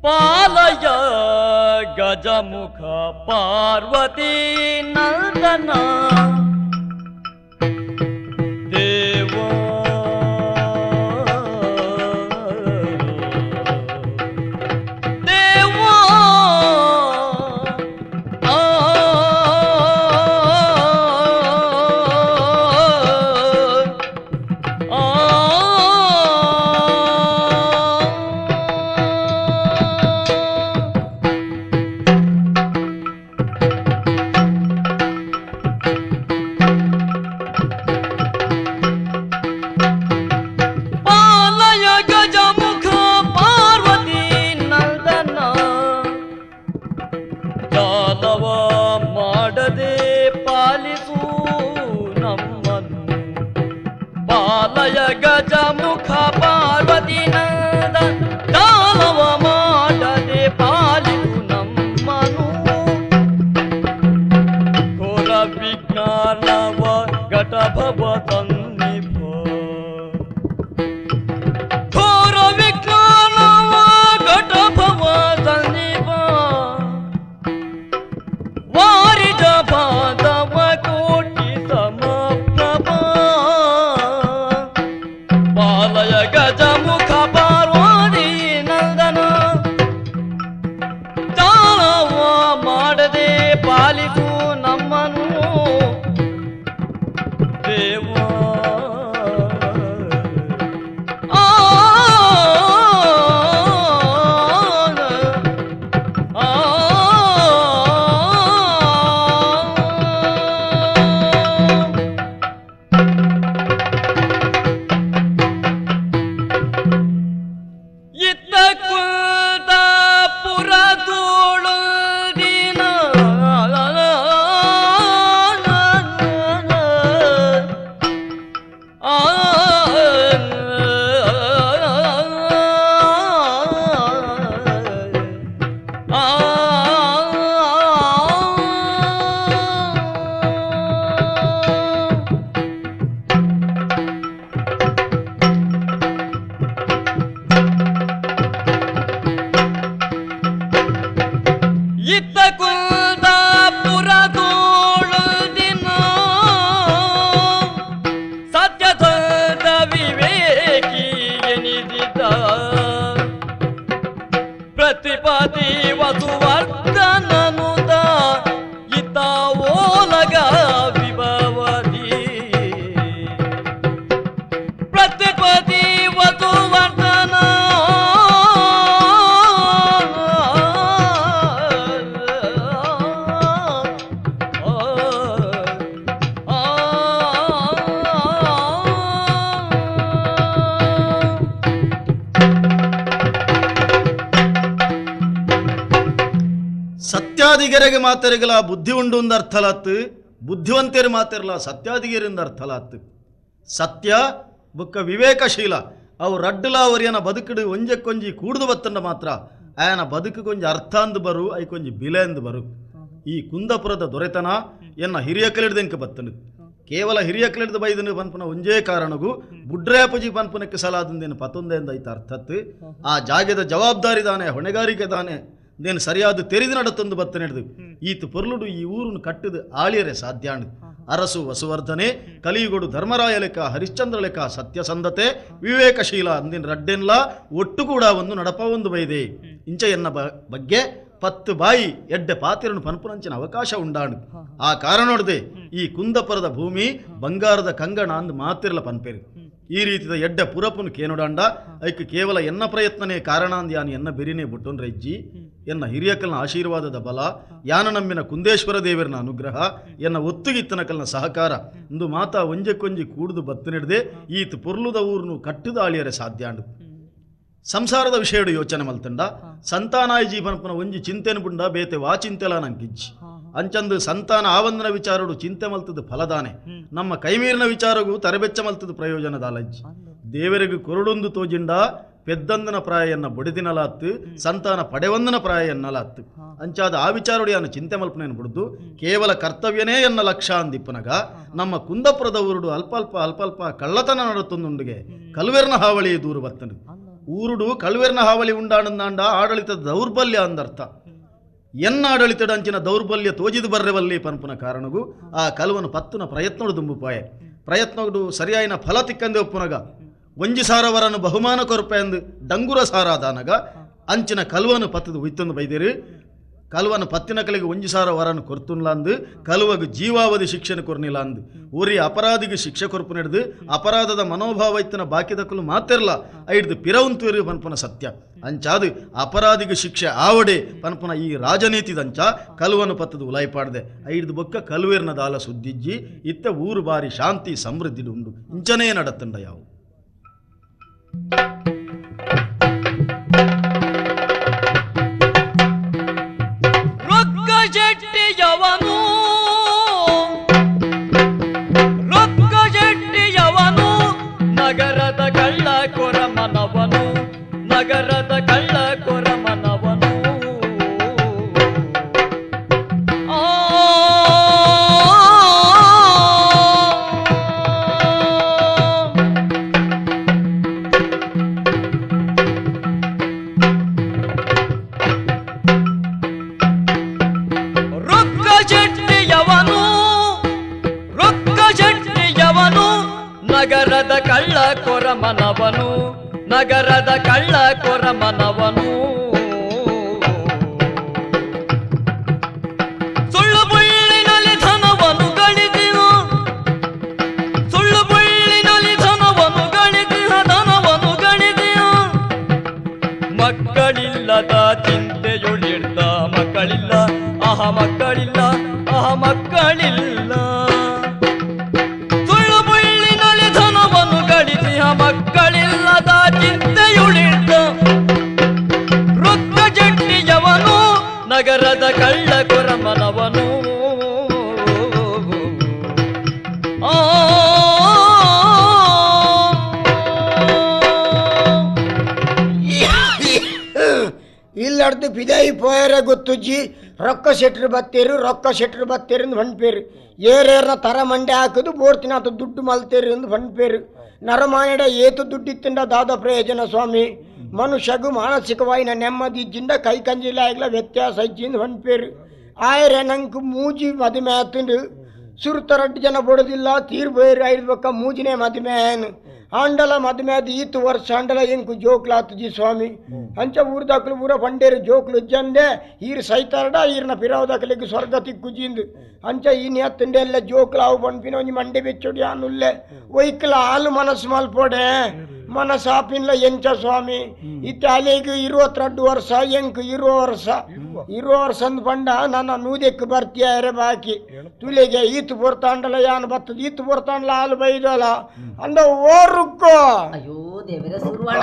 ಪಾಲಯ ಗಜಮುಖ ಪಾರ್ವತಿ ನಂದನ ದೇವ ಮಾಡದೆ ಪಾಲಿಸು ನಮ್ಮನ್ನು ಬಾಲಯ ಗಜಮುಖ ಪಾರ್ವತಿ ನಂದ ದಾನವ ಮಾಡದೆ ಪಾಲಿಸು ನಮ್ಮನು ಘೋರ ವಿಜ್ಞಾನವ ಘಟಭವ ಸನ್ನಿಭ ಘೋರ ವಿಜ್ಞಾನವ ಘಟಭವ ಸನ್ನಿಭ ವಾರಿಜ ಬಾಂಧವ ಕೋಟಿ ಸಮಪ್ರಭ ಬಾಲಯ ಗಜಮುಖ ಪಾರ್ವತಿ ನಂದನ ದಾನವ ಮಾಡದೆ ಪಾಲಿಸು ನಮ್ಮನು ದೇವ ಪ್ರತಿಪತಿ ವಸುವರ್ಧನನುದ ಇತ ಓಲಗ ವಿಭವದಿ ಪ್ರತಿಪತಿ ವಸುವರ್ಧನ ಸತ್ಯಾದಿಗೆರೆಗೆ ಮಾತೆರೆಗಲ ಬುದ್ಧಿ ಉಂಡು ಒಂದು ಅರ್ಥಲಾತ್ ಬುದ್ಧಿವಂತರು ಮಾತಿರಲ್ಲ ಸತ್ಯಾದಿಗೆರಿಂದ ಅರ್ಥಲಾತ್ ಸತ್ಯ ಬುಕ್ಕ ವಿವೇಕಶೀಲ ಅವು ರಡ್ಡಲ ಅವರಿಯನ ಬದುಕಡು ಒಂಜಕ್ಕೊಂಜಿ ಕೂಡ್ದು ಬತ್ತಂಡ ಮಾತ್ರ ಆಯನ ಬದುಕು ಕೊಂಜಿ ಅರ್ಥ ಅಂದು ಬರು ಐ ಕೊಂಜಿ ಬಿಲೆ ಎಂದು ಬರು ಈ ಕುಂದಪುರದ ದೊರೆತನ ಎನ್ನ ಹಿರಿಯ ಕಲಿಡ್ದೆಂಕ ಬತ್ತನು ಕೇವಲ ಹಿರಿಯ ಕಲಿಡ್ದು ಬೈದನು ಪನ್ಪನ ಒಂಜೇ ಕಾರಣಗೂ ಬುಡ್ರೇಪಜಿ ಪನ್ಪನಕ್ಕೆ ಸಲಾದಂದೇನು ಪತ್ತೊಂದೆಂದು ಐತ ಅರ್ಥತ್ ಆ ಜಾಗದ ಜವಾಬ್ದಾರಿ ದಾನೆ ಹೊಣೆಗಾರಿಕೆ ದಾನೆ ನೇನು ಸರಿಯಾದ ತೆರೆದು ನಡತೊಂದು ಬತ್ತ ನಡೆದು ಈತ ಪೊರ್ಲುಡು ಈ ಊರನ್ನು ಕಟ್ಟದು ಆಳಿಯರೆ ಸಾಧ್ಯಾಣು ಅರಸು ವಸುವರ್ಧನೆ ಕಲಿಯುಗೊಡು ಧರ್ಮರಾಯ ಲೆಕ್ಕ ಹರಿಶ್ಚಂದ್ರ ಲೆಕ್ಕ ಸತ್ಯಸಂಧತೆ ವಿವೇಕಶೀಲ ಅಂದಿನ ರಡ್ಡೆನ್ಲ ಒಟ್ಟು ಕೂಡ ಒಂದು ನಡಪ ಒಂದು ಬೈದೆ ಇಂಚ ಎನ್ನ ಬಗ್ಗೆ 10 ಬಾಯಿ ಎಡ್ಡೆ ಪಾತಿರನು ಪನ್ಪುನಂಚಿನ ಅವಕಾಶ ಉಂಡಾಣು ಆ ಕಾರಣ ನೋಡದೆ ಈ ಕುಂದಪುರದ ಭೂಮಿ ಬಂಗಾರದ ಕಂಗಣ ಅಂದು ಮಾತಿರಲ ಪನ್ಪೇರು ಈ ರೀತಿಯ ಎಡ್ಡೆ ಪುರಪುನು ಕೇನುಡಾಂಡ ಐಕ್ ಕೇವಲ ಎನ್ನ ಪ್ರಯತ್ನನೇ ಕಾರಣ ಅಂದ್ ಯಾನು ಎನ್ನ ಬೆರಿನೇ ಬುಟ್ಟೊನ್ ರಜ್ಜಿ ಎನ್ನ ಹಿರಿಯಕಲ್ನ ಆಶೀರ್ವಾದದ ಬಲ ಯಾನ ನಮ್ಮಿನ ಕುಂದೇಶ್ವರ ದೇವರನ ಅನುಗ್ರಹ ಎನ್ನ ಒತ್ತುಗಿತ್ತನ ಕಲ್ನ ಸಹಕಾರ ಇಂದು ಮಾತಾ ಒಂಜಕ್ಕೊಂಜಿ ಕೂಡುದು ಬತ್ತನಿಡ್ದೆ ಈತ್ ಪೊರ್ಲುದ ಊರ್ನು ಕಟ್ಟುದ ಆಳಿಯರೆ ಸಾಧ್ಯಾಂಡು ಸಂಸಾರದ ವಿಷಯಡು ಯೋಚನೆ ಮಲ್ತಂಡ ಸಂತಾನಾಯ ಜೀವನಪನ ಒಂಜಿ ಚಿಂತೆನ ಬುಂಡ ಬೇತೆ ವಾ ಚಿಂತೆಲ ನಂಗಿಜ್ಜಿ ಅಂಚಂದು ಸಂತಾನ ಆವಂದನ ವಿಚಾರಡು ಚಿಂತೆ ಮಲ್ತದ ಫಲದಾನೆ ನಮ್ಮ ಕೈಮೀರಿನ ವಿಚಾರಗೂ ತರಬೆಚ್ಚ ಮಲ್ತದ ಪ್ರಯೋಜನದ ಅಲಜ್ಜಿ ದೇವರಿಗೂ ಕೊರಡೊಂದು ತೋಜಿಂಡ ಪೆದ್ದಂದನ ಪ್ರಾಯನ್ನ ಬುಡಿದಿನಲಾತ್ತು ಸಂತಾನ ಪಡೆವಂದನ ಪ್ರಾಯ ಎನ್ನಲಾತ್ತು ಅಂಚಾದ ಆ ವಿಚಾರಡು ಯಾನು ಚಿಂತೆ ಮಲ್ಪನೇನು ಬಿಡುದು ಕೇವಲ ಕರ್ತವ್ಯನೇ ಎನ್ನ ಲಕ್ಷ್ಯ ಅಂದಿಪ್ಪನಗ ನಮ್ಮ ಕುಂದಪುರದ ಊರುಡು ಅಲ್ಪ ಅಲ್ಪ ಕಳ್ಳತನ ನಡುತ್ತೊಂದುಂಡಿಗೆ ಕಲ್ವೆರ್ನ ಹಾವಳಿ ದೂರು ಬರ್ತನು ಊರುಡು ಕಳುವೆರ್ನ ಹಾವಳಿ ಉಂಡಾಣಂದಾಂಡ ಆಡಳಿತದ ದೌರ್ಬಲ್ಯ ಅಂದರ್ಥ. ಆಡಳಿತದ ಅಂಚಿನ ದೌರ್ಬಲ್ಯ ತೋಜಿದು ಬರ್ರೆವಲ್ಲಿ ಪನ್ಪುನ ಕಾರಣಗೂ ಆ ಕಲುವನು ಪತ್ತುನ ಪ್ರಯತ್ನಡು ದುಂಬುಪಾಯೆ ಪ್ರಯತ್ನಡು ಸರಿಯಾಯಿನ ಫಲ ತಿಕ್ಕಂದೆ ಒಪ್ಪುನಗ ಒಂಜಿ ಸಾರವರನ್ನು ಬಹುಮಾನ ಕೊರಪೆ ಎಂದು ಡಂಗುರ ಸಾರಾದಾನಗ ಅಂಚಿನ ಕಲುವನು ಪತ್ತದು ಉಯ್ತೊಂದು ಬೈದಿರು ಕಲುವನ ಪತ್ತಿನ ಕಲೆಗೆ ಒಂಜಿ ಸಾರ ವರನ್ನು ಕೊರ್ತುನ್ಲ ಅಂದು ಕಲುವಗೆ ಜೀವಾವಧಿ ಶಿಕ್ಷೆನ ಕೊರ್ನಿಲ್ಲ ಅಂದು ಊರಿ ಅಪರಾಧಿಗೆ ಶಿಕ್ಷೆ ಕೊರ್ಪು ನಡೆದು ಅಪರಾಧದ ಮನೋಭಾವ ಇತ್ತನ ಬಾಕಿದಕ್ಕಲು ಮಾತಿರಲ್ಲ ಐಡ್ದು ಪಿರವಂತೂರಿ ಪನ್ಪುನ ಸತ್ಯ ಅಂಚಾದು ಅಪರಾಧಿಗೆ ಶಿಕ್ಷೆ ಆವಡೆ ಪನ್ಪುನ ಈ ರಾಜನೀತಿದಂಚ ಕಲುವನು ಪತ್ತದು ಉಲಾಯ್ಪಾಡ್ದೆ ಐಡ್ದು ಬೊಕ್ಕ ಕಲುವೇರ್ನ ದಾಲ ಸುದ್ದಿಜ್ಜಿ ಇತ್ತ ಊರು ಬಾರಿ ಶಾಂತಿ ಸಮೃದ್ಧಿ ಉಂಡು ಇಂಚನೇ ನಡತಂಡ ಯಾವು ನಗರದ ಕಳ್ಳ ಕೊರಮನವನು ನಗರದ ಕಳ್ಳ ಕೊರಮನವನು ರೊಕ್ಕ ಶೆಟ್ಟಿಯವನು ರೊಕ್ಕ ಶೆಟ್ಟಿಯವನು ನಗರದ ಕಳ್ಳ ಕೊರಮನವನು ನಗರದ ಕಳ್ಳ ಕೊರಮನವನು ಸುಳ್ಳು ಬುಳ್ಳಿನಲ್ಲಿ ಧನವನ್ನು ಗಳಿಸಿನು ಸುಳ್ಳು ಬುಳ್ಳಿನಲ್ಲಿ ಧನವನ್ನು ಗಳಿಸಿನ ಧನವನ್ನು ಗಳಿಸಿನ ಮಕ್ಕಳಿಲ್ಲದ ಚಿಂತೆಯುಳಿರ್ದ ಮಕ್ಕಳಿಲ್ಲ ಮಕ್ಕಳಿಲ್ಲ ಮಕ್ಕಳಿಲ್ಲ ಮಕ್ಕಳಿಲ್ಲದ ಚಿಂತೆಯುಳಿದ ರೊಕ್ಕ ಜಟ್ಟಿಯವನು ನಗರದ ಕಳ್ಳ ಕೊರಮನವನು ಇಲ್ಲಡ್ದು ಬಿದಾಯಿ ಪೋಯರ ಗೊತ್ತುಜ್ಜಿ ರೊಕ್ಕ ಶೆಟ್ರು ಬತ್ತೇರು ಎಂದು ಬಂಡ್ಪೇರು ಏರೇರ್ನ ತರ ಮಂಡೆ ಹಾಕುದು ಬೋರ್ತಿನ ಅದು ದುಡ್ಡು ಮಲ್ತೇರು ಎಂದು ಬಂಡ್ಪೇರು ನರಮಾಯಡ ಏತು ದುಡ್ಡಿತ್ತಿಂದ ದಾದ ಪ್ರಯೋಜನ ಸ್ವಾಮಿ ಮನುಷ್ಯಗೂ ಮಾನಸಿಕವಾಯಿನ ನೆಮ್ಮದಿ ಇಜ್ಜಿಂದ ಕೈ ಕಂಜಿಲ್ಲ ಆಗಲ ವ್ಯತ್ಯಾಸ ಇಜ್ಜಿಂದ ಹೊಂಪೇರು ಆಯರೆ ನಂಗೆ ಮೂಜಿ ಮದುವೆ ಆತಂಡು ಸುರ್ತರಟ್ಟು ಜನ ಬಡದಿಲ್ಲ ತೀರ್ ಬೋಯ್ರು ಐಡ್ಬೇಕ ಮೂಜಿನೇ ಮದುವೆನು ಆಂಡಲ ಮದುವೆ ಅದು ಈತು ವರ್ಷ ಆಂಡಲ ಎಂಕು ಜೋಕ್ಲು ಆತುಜಿ ಸ್ವಾಮಿ ಅಂಚ ಊರ್ದಾಕ್ಲು ಊರ ಬಂಡೇರು ಜೋಕ್ಲು ಜಂದೆ ಈರು ಸೈತಾರಡ ಈರ್ನ ಪಿರಾವದಾಕಲಿಗೆ ಸ್ವರ್ಗ ತಿಕ್ಕುಜಿಂದು ಅಂಚ ಈನಿ ಹತ್ತಂಡೆ ಎಲ್ಲ ಜೋಕ್ಲು ಅವು ಬಂದ್ಪಿನ ಒಂಜಿ ಮಂಡೆ ಬೆಚ್ಚೊಡಿ ಆನುಲ್ಲೆ ಒಯ್ಕಲ ಹಾಲು ಮನಸ್ಸು ಮಲ್ಪೋಡೆ ಮನಸ್ಸು ಆಪಿನ್ಲ ಎಂಚ ಸ್ವಾಮಿ ಇತ್ತ ಅಲೆಗೆ 22 ವರ್ಷ ಎಂಕು 20 ವರ್ಷ ಅಂದ್ ಬಂಡ ನನ್ನ ನೂದೆಕ್ ಬರ್ತೀಯಾರೆ ಬಾಕಿ ತುಲೆಗೆ ಈತು ಬರ್ತಾಂಡಲ ಯಾನ್ ಬರ್ತದ ಈತು ಬರ್ತಾಂಡಲ ಹಾಲು ಬೈದಲ್ಲ ಅಂದ ಓರುಕ್ಕೋ ಅಯ್ಯೋ ದೇವರ ಸುರುವಾಣ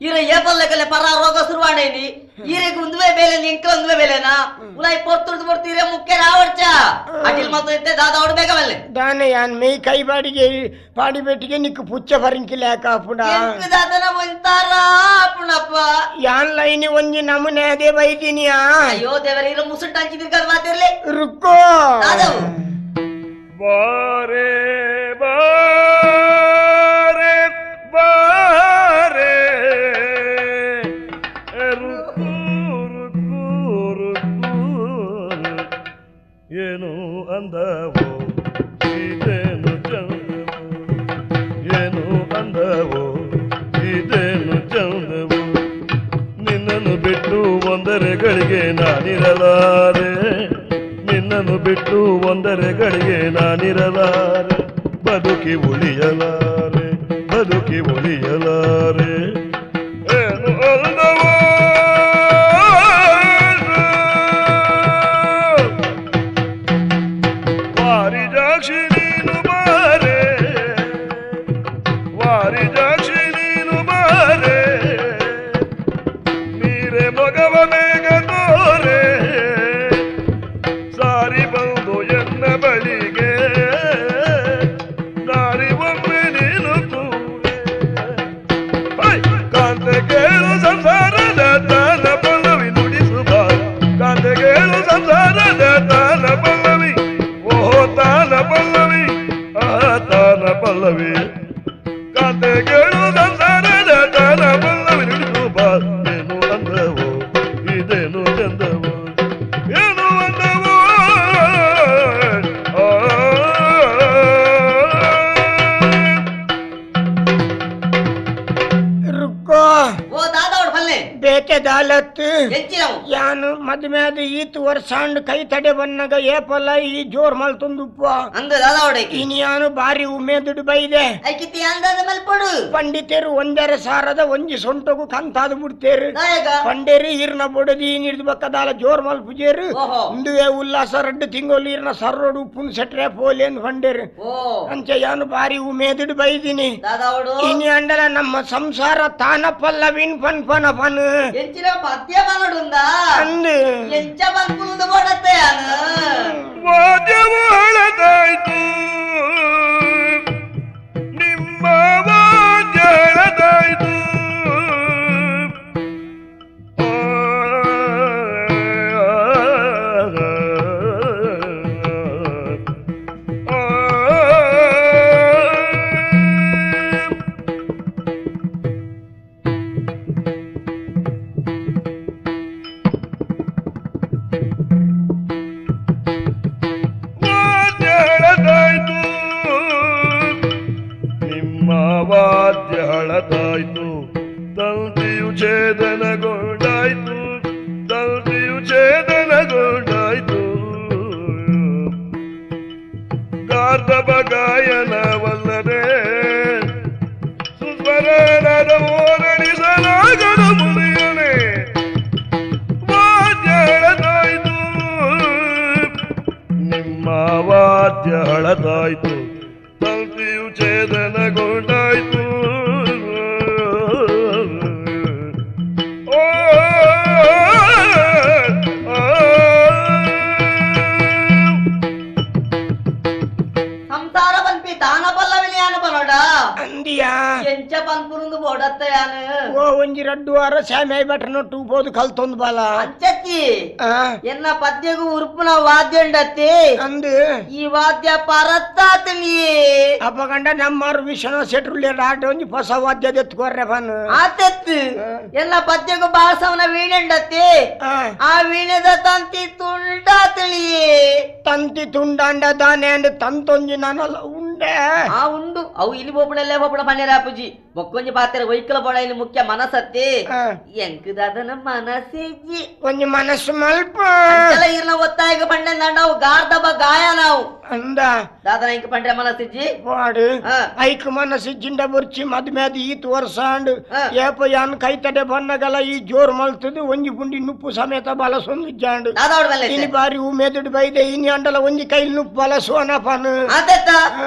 ఈర ఏపల్లెకలే పరా రోగ సురువాడేది ఈరెకు ఉందువే బేలే ఇంక ఉందువే బేలేనా ఉలై పొత్తుడు పొర్తీరే ముక్కే రావచ్చా అటిల్ మాతో ఇస్తే దాదావుడు బేగవల్లే దానే యాన్ మే కై బాడిಗೆ పాడి పెట్టిಗೆ నిక్కు పుచ్చ భరించి లేక అప్పుడా ಎಂಕ ದಾದನ ಒಂತಾರಾ ಅಪ್ಪನಪ್ಪ ಯಾನ್ ಲೈನಿ ಒಂಜಿ ನಮನೆ ಅದೇ ಬೈದಿನಿಯಾ ಅಯ್ಯೋ ದೇವರ ಇರ ಮುಸುಟ್ ಹಂಚಿದಿರ್ ಕದ ಮಾತಿರ್ಲಿ ರುಕ್ಕೋ ದಾದವು ಬಾರೆ ಬಾರೆ ಬಾರೆ ಏನು ಅಂದವೋ ಇದೇನು ಚಂದವೋ ಏನು ಅಂದವೋ ಇದೇನು ಚಂದವೋ ನಿನ್ನನ್ನು ಬಿಟ್ಟು ಒಂದರೆ ಗಳಿಗೆ ನಾನಿರಲಾರೆ ನಿನ್ನನ್ನು ಬಿಟ್ಟು ಒಂದರೆ ಗಳಿಗೆ ನಾನಿರಲಾರೆ ಬದುಕಿ ಉಳಿಯಲಾರೆ ಬದುಕಿ ಉಳಿಯಲಾರೆ ಏನು ಅಂದವೋ ವಾರಿಜಾಕ್ಷಿ ನೀನು ಬಾರೆ ವಾರಿಜಾಕ್ಷಿ ನೀನು ಬಾರೆ ನೀರೆ ಮಗವ ಬೇಗ ತೋರೆ ಸಾರಿ ಬಂದು ಎನ್ನ ಬಳಿಗೆ ನಾರಿ ಒಮ್ಮೆ ನೀನು ತೂರೆ ಕಾಂತೆ ಕೇಳು ಸಂಸಾರದ ತಾನ ಪಲ್ಲವಿ ನುಡಿಸುವ ಕಾಂತೆ ಕೇಳು ಸಂಸಾರದ ತಾನ ಪಲ್ಲವಿ ಓಹೋ ತಾನ ಪಲ್ಲವಿ ಆ ತಾನ ಪಲ್ಲವಿ ಕಾಂತೆ ಕೇಳು ಬೇತೆ ದಾಲತ್ ಹೆಚ್ಚಿನವು ಯಾನು ಮದ್ಮೇದ ಈತ್ ವರ್ಷಾಂಡ್ ಕೈ ತಡೆ ಬನ್ನಗ ಏಪಲ್ಲ ಈ ಜೋರ್ ಮಲ್ತೊಂದುಪ್ಪ ಅಂದ ದಾದಾವಡಕ್ಕೆ ಇನಿ ಯಾನು ಬಾರಿ ಉಮೇದುಡು ಬೈದೆ ಐಕಿತಿ ಅಂದಾದ ಮಲ್ಪಡು ಪಂಡಿತರು ಒಂದರ ಸಾರದ ಒಂಜಿ ಸೊಂಟಗು ಕಂತಾದು ಬಿಡ್ತೇರು ನಾಯಕ ಪಂಡೇರಿ ಈರ್ನ ಬೊಡದಿ ನೀಡಿದ ಬಕ್ಕದಾಲ ಜೋರ್ ಮಲ್ಪುಜೇರು ಓಹೋ ಮುಂದುವೆ ಉಲ್ಲಾಸ 2 ತಿಂಗಳು ಈರ್ನ ಸರ್ರೋಡು ಉಪ್ಪುನ್ ಸೆಟ್ರೆ ಪೋಲಿ ಎಂದು ಪಂಡೇರು ಓ ಅಂಚೆ ಯಾನು ಬಾರಿ ಉಮೇದುಡು ಬೈದಿನಿ ದಾದಾವಡು ಇನಿ ಅಂಡಲ ನಮ್ಮ ಸಂಸಾರ ತಾನ ಪಲ್ಲವಿನ್ ಪನ್ ಪನ ಪನ್ ಹೆಚ್ಚಿನ ಪದ್ಯ ಮನಡುಂದ ಅಂದು ಎಂಚ ಬಂದ್ಕುಲುಂದ ಬೋಡತ್ತೆ ಯಾನು ವಾದ್ಯವು ಹಳದಾಯ್ತು ನಿಮ್ಮ ವಾದ್ಯ ಹಳದಾಯ್ತು ವಾದ್ಯ ಹಳದಾಯ್ತು ತಂತಿಯು ಛೇದನಗೊಂಡಾಯ್ತು ತಂತಿಯು ಛೇದನಗೊಂಡಾಯ್ತು ಗಾರ್ಧಬ ಗಾಯನವಲ್ಲದೆ ಸುಸ್ವರನಾದ ಓರಣಿಸಲಾಗದ ಮುನಿಯನೆ ವಾದ್ಯ ಹಳದಾಯ್ತು ನಿಮ್ಮ ವಾದ್ಯ ಹಳದಾಯ್ತು ತಂತಿಯು ಛೇದನಗೊಂಡಾಯ್ತು ಸಂಸಾರ ಪನ್ಪಿ ತಾನ ಪಲ್ಲವಿನಿ ಯಾನು ಪನೋಡ ಅಂದಿಯಾ ಎಂಚ ಪನ್ಪುರುಂದು ಬೋಡತ್ತೆ ಯಾನು ಓ ಒಂಜಿ 2 ವಾರ ಸ್ಯಾಮಿ ಬಟ್ರನೊಟ್ಟು ಉಪೋದು ಕಲ್ತೊಂದು ಬಾಲ ಅಂಚತ್ತಿ ಆ, ಎನ್ನ ಪದ್ಯಗೂ ಉರುಪುನ ವಾದ್ಯ ಉಂಡತ್ತಿ ಅಂದು ಈ ವಾದ್ಯ ಪರತ್ತಾತನಿ ಅಪ್ಪಗಂಡ ನಮ್ಮಾರು ವಿಷಣ ಸೆಟ್ರುಳ್ಳಿ ಆಟ ಒಂಜಿ ಹೊಸ ವಾದ್ಯದ ಎತ್ಕೊರ್ರೆ ಪನ್ ಆತೆತ್ತು ಎನ್ನ ಪದ್ಯಗೂ ಬಾಸವನ ವೀಣೆ ಉಂಡತ್ತಿ ಆ ವೀಣೆದ ತಂತಿ ತುಂಡಾತಳಿ ತಂತಿ ತುಂಡಾಂಡ ದಾನೆ ಅಂಡ್ ತಂತೊಂಜಿ ನಾನಲ್ಲ ಉಂಡೆ ಆ ಉಂಡು ಅವು ಇಲ್ಲಿ ಬೋಪುಣಲ್ಲೇ ಬೋಪುಣ ಪನ್ನೇರಾಪುಜಿ ಬೊಕ್ಕೊಂಜಿ ಪಾತ್ರೆ ವೈಕಲ ಬೋಡ ಇಲ್ಲಿ ಮುಖ್ಯ ಮನಸತ್ತಿ ಎಂಕದಾದನ ಮನಸ್ಸಿಜ್ಜಿ ಒಂಜಿ ಮನಸ್ಸು ಮಲ್ಪ ಅಂಚಲ ಇರ್ನ ಒತ್ತಾಯಗ ಪಂಡೆ ನಾವು ಗಾರ್ಧಬ ಗಾಯ ನಾವು ಅಂದ ದಾದನ ಇಂಕ ಪಂಡ್ರೆ ಮನಸ್ಸಿಜ್ಜಿ ವಾಡು ಹಾ. ಐಕ್ ಮನಸ್ಸು ಜಿಂಡ ಬುರ್ಚಿ ಮದ್ಮೇದ ಈತ್ ವರ್ಷ ಅಂಡ್ ಹಾ. ಏಪ ಯಾನ್ ಕೈ ತಡೆ ಬನ್ನಗಲ ಈ ಜೋರ್ ಮಲ್ತದು ಒಂಜಿ ಬುಂಡಿ ನುಪ್ಪು ಸಮೇತ ಬಲಸೊಂದು ಜಾಂಡು ದಾದಾವಡ ಮೇಲೆ ಇನಿ ಬಾರಿ ಉಮೇದುಡು ಬೈದೆ ಇನಿ ಅಂಡಲ ಒಂಜಿ ಕೈಲ್ ನುಪ್ಪು ಬಲಸುವನ ಪನ್ ಆತೆತ್ತ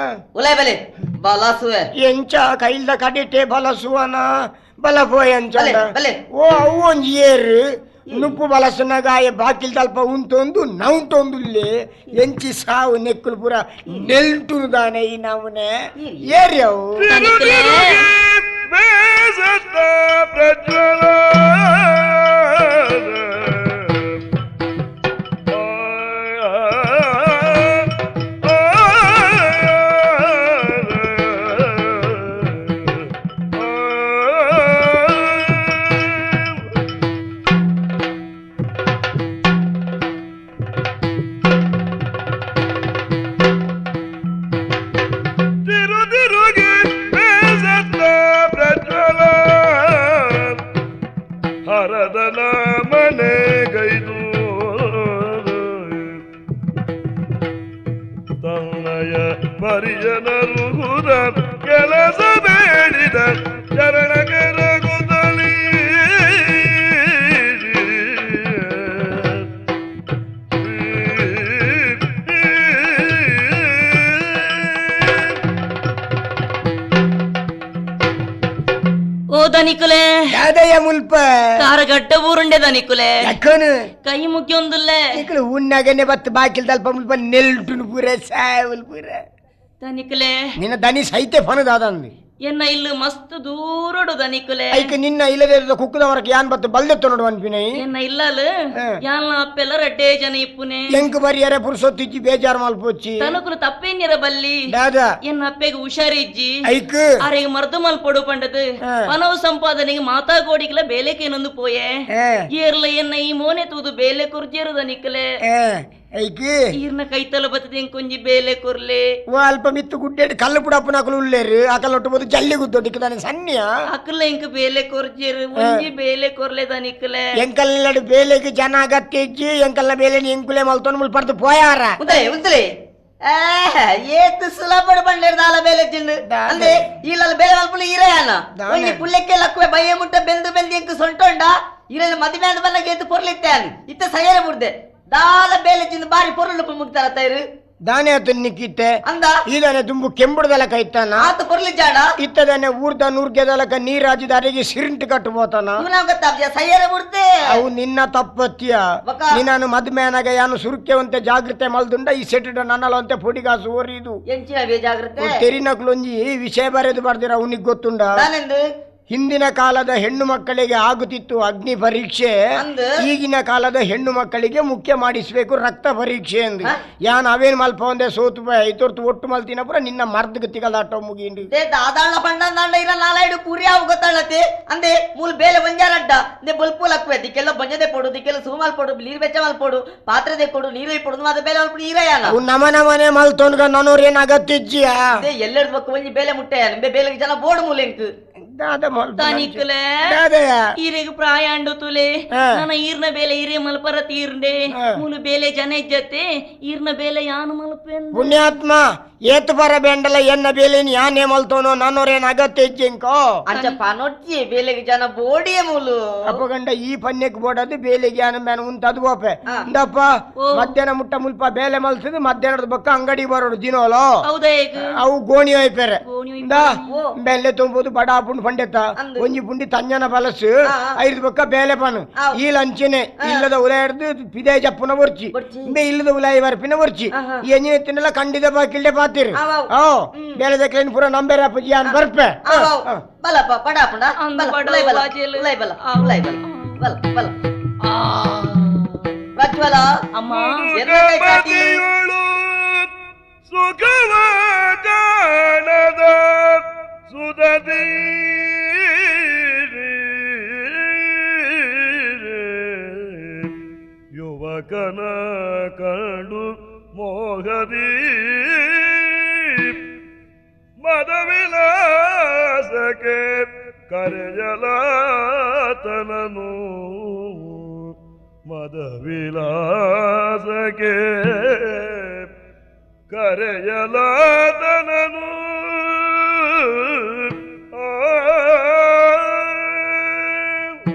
ಉಲೈ ಬಲೆ ಬಲಾಸುವೆ ಎಂಚ ಕೈಲ್ದ ಕಡಿಟೆ ಬಲಸುವನ ಬಲಪೋಯ್ ಅಂಚಂಡ ಬಲೆ, ಬಲೆ. ಓ ಅವು ಒಂಜಿ ಏರು ನುಪ್ಪು ಬಲಸನಗಾಯ ಬಾಕಿಲ್ ತಲ್ಪ ಉಂಟೊಂದು ನೌಂಟೊಂದುಲ್ಲೆ ಎಂಚಿ ಸಾವು ನೆಕ್ಕುಲು ಪುರ ನೆಲ್ಟುನು ದಾನೆ ಈ ನಮುನೆ ಏರಿ ಅವು ಬೇಸತ್ತ ಪ್ರಜ್ವಲ ತಿರುಗಿ ಬೇಸತ್ತ ಪ್ರಜ್ವಲ ಹರದನ ಮನೆಗೈದು ತನ್ನಯ ಪರಿಜನರುಗುದ ಕೆಲಸ ಬೇಡಿದ ಚರಣಗೆ ರಘುದಲಿ ಓ ದನಿಕುಲೆ ಯಾದಯ ಮುಲ್ಪ ಕಾರಗಡ್ಡ ಊರುಂಡೆ ದನಿಕುಲೆ ಯಾಕನು ಕೈ ಮುಗಿಯೊಂದುಲ್ಲೆ ಇಕ್ಕಳು ಉಣ್ಣಾಗನೆ ಬತ್ತು ಬಾಕಿಲ್ ತಲ್ಪ ಮುಲ್ಪ ನೆಲ್ಟುನು ಪುರ ಸಾವಲ್ ಪುರ ದನಿಕುಲೆ ನಿನ್ನ ದನಿ ಸೈತೆ ಫನದಾದಂದು ಎನ್ನ ಇಲ್ಲು ಮಸ್ತ್ ದೂರಡು ದನಿಕುಲೆ ಐಕ ನಿನ್ನ ಇಲ್ಲದೆ ಕುಕ್ಕದವರಕ್ಕೆ ಯಾನ್ ಬತ್ತು ಬಲ್ದೆತ್ತು ನೋಡು ಅನ್ಪಿನೈ ಎನ್ನ ಇಲ್ಲಲು ಯಾನ್ಲ ಅಪ್ಪೆಲ್ಲ ರಡ್ಡೆ ಜನ ಇಪ್ಪುನೆ ಎಂಕ್ ಬರಿಯರೆ ಪುರುಸೊತ್ತಿಚ್ಚಿ ಬೇಜಾರು ಮಲ್ಪೊಚ್ಚಿ ತನಕುಲು ತಪ್ಪೇನಿರ ಬಲ್ಲಿ ದಾದ ಎನ್ನ ಅಪ್ಪೆಗೆ ಹುಷಾರಿಜ್ಜಿ ಐಕ್ ಆರೆಗೆ ಮರ್ದು ಮಲ್ಪಡು ಪಂಡದು ಪನವು ಸಂಪಾದನೆಗೆ ಮಾತಾಗೋಡಿಗ್ಲ ಬೇಲೆಕೇನೊಂದು ಪೋಯೆ ಏರ್ಲ ಎನ್ನ ಈ ಮೋನೆ ತೂದು ಬೇಲೆ ಕುರ್ಜೇರು ದನಿಕುಲೆ ಐಕಿ ಈರ್ನ ಕೈತಲ ಬತ್ತದೆ ಕೊಂಜಿ ಬೇಲೆ ಕೊರ್ಲೆ ಓ ಅಲ್ಪ ಮಿತ್ತು ಗುಡ್ಡೆ ಕಲ್ಲು ಪುಡಪ್ಪನ ಅಕಲು ಉಳ್ಳೇರು ಅಕಲ್ ಒಟ್ಟು ಜಲ್ಲಿ ಗುದ್ದೊಟ್ಟಿಕ್ಕೆ ತಾನೆ ಸನ್ನಿಯ ಅಕ್ಕಲ ಇಂಕ ಬೇಲೆ ಕೊರ್ಜೇರು ಒಂಜಿ ಬೇಲೆ ಕೊರ್ಲೆ ದನಿಕ್ಕಲೆ ಎಂಕಲ್ಲ ಬೇಲೆಗೆ ಜನ ಅಗತ್ಯ ಇಜ್ಜಿ ಎಂಕಲ್ಲ ಬೇಲೆ ಎಂಕುಲೆ ಮಲ್ತೊಂದು ಮುಲ್ ಪಡ್ದು ಪೋಯಾರ ಉಂತಲೆ ಏತು ಸುಲಭ ಬಂಡೇರ್ ದಾಲ ಬೇಲೆ ಜಿಂಡು ಅಂದ್ರೆ ಈಲಲ್ಲ ಬೇಲೆ ಮಲ್ಪುಲ ಈರೆಯಾನ ಒಂಜಿ ಪುಲ್ಲೆಕ್ಕೆ ಲಕ್ಕುವೆ ಬಯ್ಯ ಮುಟ್ಟ ಬೆಂದು ಎಂಕು ಸೊಂಟೊಂಡ ಈರಲ್ಲಿ ಮದುವೆ ಆದ ಬಲ್ಲ ಏತು ಪೊರ್ಲಿತ್ತೆ ಅನ್ ಇತ್ತ ಸಯರ ಬುಡ್ದೆ ದಾಲ ಬೇಲೆ ಜಿಂದು ಬಾರಿ ಪೊರ್ಲು ಮುಗ್ತಾರ ತೈರು ದಾನೆ ಆತ ನಿಕ್ಕಿತ್ತೆ ಅಂದ ಈದಾನೆ ತುಂಬು ಕೆಂಬುಡದಲ ಕೈತಾನ ಆತ ಪೊರ್ಲಿ ಜಾಡ ಇತ್ತದಾನೆ ಊರ್ದ ನೂರ್ಗೆದಲಕ ನೀರಾಜಿದ ಅರೆಗೆ ಸಿರಿಂಟ್ ಕಟ್ಟಬೋತಾನ ಇವನಾಗ ಗೊತ್ತಾಬ್ಜ ಸಯ್ಯರ ಬುಡ್ತೆ ಅವು ನಿನ್ನ ತಪ್ಪತ್ತಿಯ ನೀನು ಮದ್ಮೇನಾಗ ಯಾನು ಸುರುಕ್ಕೆವಂತೆ ಜಾಗ್ರತೆ ಮಲ್ದುಂಡ ಈ ಸೆಟ್ಟಿಡ ನನ್ನಲಂತೆ ಪುಡಿಗಾಸು ಓರಿದು ಎಂಚಿನ ಬೇಜಾಗ್ರತೆ ತೆರಿನಕ್ಲೊಂಜಿ ವಿಷಯ ಬರೆದು ಬರ್ದಿರ ಅವನಿಗೆ ಗೊತ್ತುಂಡ ನಾನೆಂದು ಹಿಂದಿನ ಕಾಲದ ಹೆಣ್ಣು ಮಕ್ಕಳಿಗೆ ಆಗುತ್ತಿತ್ತು ಅಗ್ನಿ ಪರೀಕ್ಷೆ ಈಗಿನ ಕಾಲದ ಹೆಣ್ಣು ಮಕ್ಕಳಿಗೆ ಮುಖ್ಯ ಮಾಡಿಸ್ಬೇಕು ರಕ್ತ ಪರೀಕ್ಷೆ ಎಂದು ಯಾನ್ ಅವೇನ್ ಮಲ್ಪ ಒಂದೇ ಸೋತು ಐತೋರ್ತು ಒಟ್ಟು ಮಲ್ತಿನ ಪುರ ನಿನ್ನ ಮರ್ದಕ್ಕೆ ತಿಗದಾಟ ಮುಗಿಂಡು ದಾದಾಳ ಪಂಡ ಇರ ನಾಲಾಯ್ಡು ಪೂರಿ ಅವು ಗೊತ್ತಾಳತೆ ಅಂದೆ ಮೂಲ ಬೇಲೆ ಬಂಜಾರಡ್ಡ ನೆ ಬಲ್ಪು ಲಕ್ವೆ ದಿಕ್ಕೆಲ್ಲ ಬಂಜದೆ ಪೋಡು ದಿಕ್ಕೆಲ್ಲ ಸುಮಾಲ್ ಪೋಡು ನೀರು ಬೆಚ್ಚ ಮಲ್ ಪೋಡು ಪಾತ್ರೆ ಕೊಡು ನೀರು ಪೋಡು ಮಾದ ಬೇಲೆ ಮಲ್ಪು ಈರಯಾನ ಅವು ನಮನೆ ಮಲ್ತೊನ್ಗ ನನ್ನೋರ್ ಏನ್ ಅಗತ್ಯ ಎಲ್ಲೆಡ್ ಬಕ್ಕ ಒಂಜಿ ಬೇಲೆ ಮುಟ್ಟೆ ನಿಂಬೆ ಬೇಲೆಗೆ ಜನ ಬೋರ್ಡ್ ಮೂಲೆಂಕ್ ತಾನಿಕ್ಕಲೆ ಈರೆಗ್ ಪ್ರಾಯ ಅಂಡು ತುಲೆ ನನ್ನ ಈರ್ನ ಬೇಲೆ ಈರೆ ಮಲ್ಪರ ತೀರ್ಂಡೆ ಮೂಲು ಬೇಲೆ ಜನ ಇಜ್ಜತೆ ಈರ್ನ ಬೇಲೆ ಯಾನು ಮಲ್ಪೆಂದು ಪುಣ್ಯಾತ್ಮ ಏತು ಬರ ಬೇಂಡಲ ಎನ್ನ ಬೇಲೆನಿ ಯಾನೇ ಮಲ್ತೋನೋ ನನ್ನೋರೇನ್ ಅಗತ್ಯ ಇಜ್ಜೆಂಕೋ ಅಂಚ ಪನೊಚ್ಚಿ ಬೇಲೆಗೆ ಜನ ಬೋಡಿಯೇ ಮೂಲು ಅಪ್ಪಗಂಡ ಈ ಪನ್ಯಕ್ಕೆ ಬೋಡದು ಬೇಲೆಗೆ ಯಾನ ಮೇನ ಉಂಟದು ಬೋಪೆ ಇಂದಪ್ಪ ಮಧ್ಯಾಹ್ನ ಮುಟ್ಟ ಮುಲ್ಪ ಬೇಲೆ ಮಲ್ಸಿದ್ ಮಧ್ಯಾಹ್ನದ ಬಕ್ಕ ಅಂಗಡಿ ಬರೋಡು ದಿನೋಲೋ ಹೌದಾ ಅವು ಗೋಣಿ ಹೋಯ್ಪೇರೆ ಬೆಲೆ ತುಂಬೋದು ಬಡ ಪುಂಡ್ ಪಂಡೆತ ಒಂಜಿ ಪುಂಡಿ ತಂಜನ ಬಲಸು ಐದು ಬಕ್ಕ ಬೇಲೆ ಪನು ಈ ಲಂಚನೆ ಇಲ್ಲದ ಉಲ ಹಿಡ್ದು ಪಿದೆ ಜಪ್ಪುನ ಬರ್ಚಿ ಇಲ್ಲದ ಉಲಾಯಿ ಬರ್ಪಿನ ಬರ್ಚಿ ಈ ಎಂಜಿನ ತಿನ್ನಲ್ಲ ಖಂಡಿತ ಬಾಕಿಲ್ಡೆ ಪಾತಿರು ಬೇಲೆ ದಕ್ಲೇನ್ ಪೂರ ನಂಬೇರ ಅಪ್ಪಜಿ ಯಾನ್ ಬರ್ಪೆ ಬಲಪ್ಪ ಬಡ ಪುಂಡ ಪ್ರಜ್ವಲ ಅಮ್ಮ ಸುಖವ ಕಾಣದ ಸುಧದಿ ಯುವಕನ ಕಂಡು ಮೋಹದಿ ಮದವಿಲಾಸಕ್ಕೆ ಕರೆಯಲಾತನನು ಮದವಿಲಾಸಕ್ಕೆ ಕರೆಯಲಾತನನು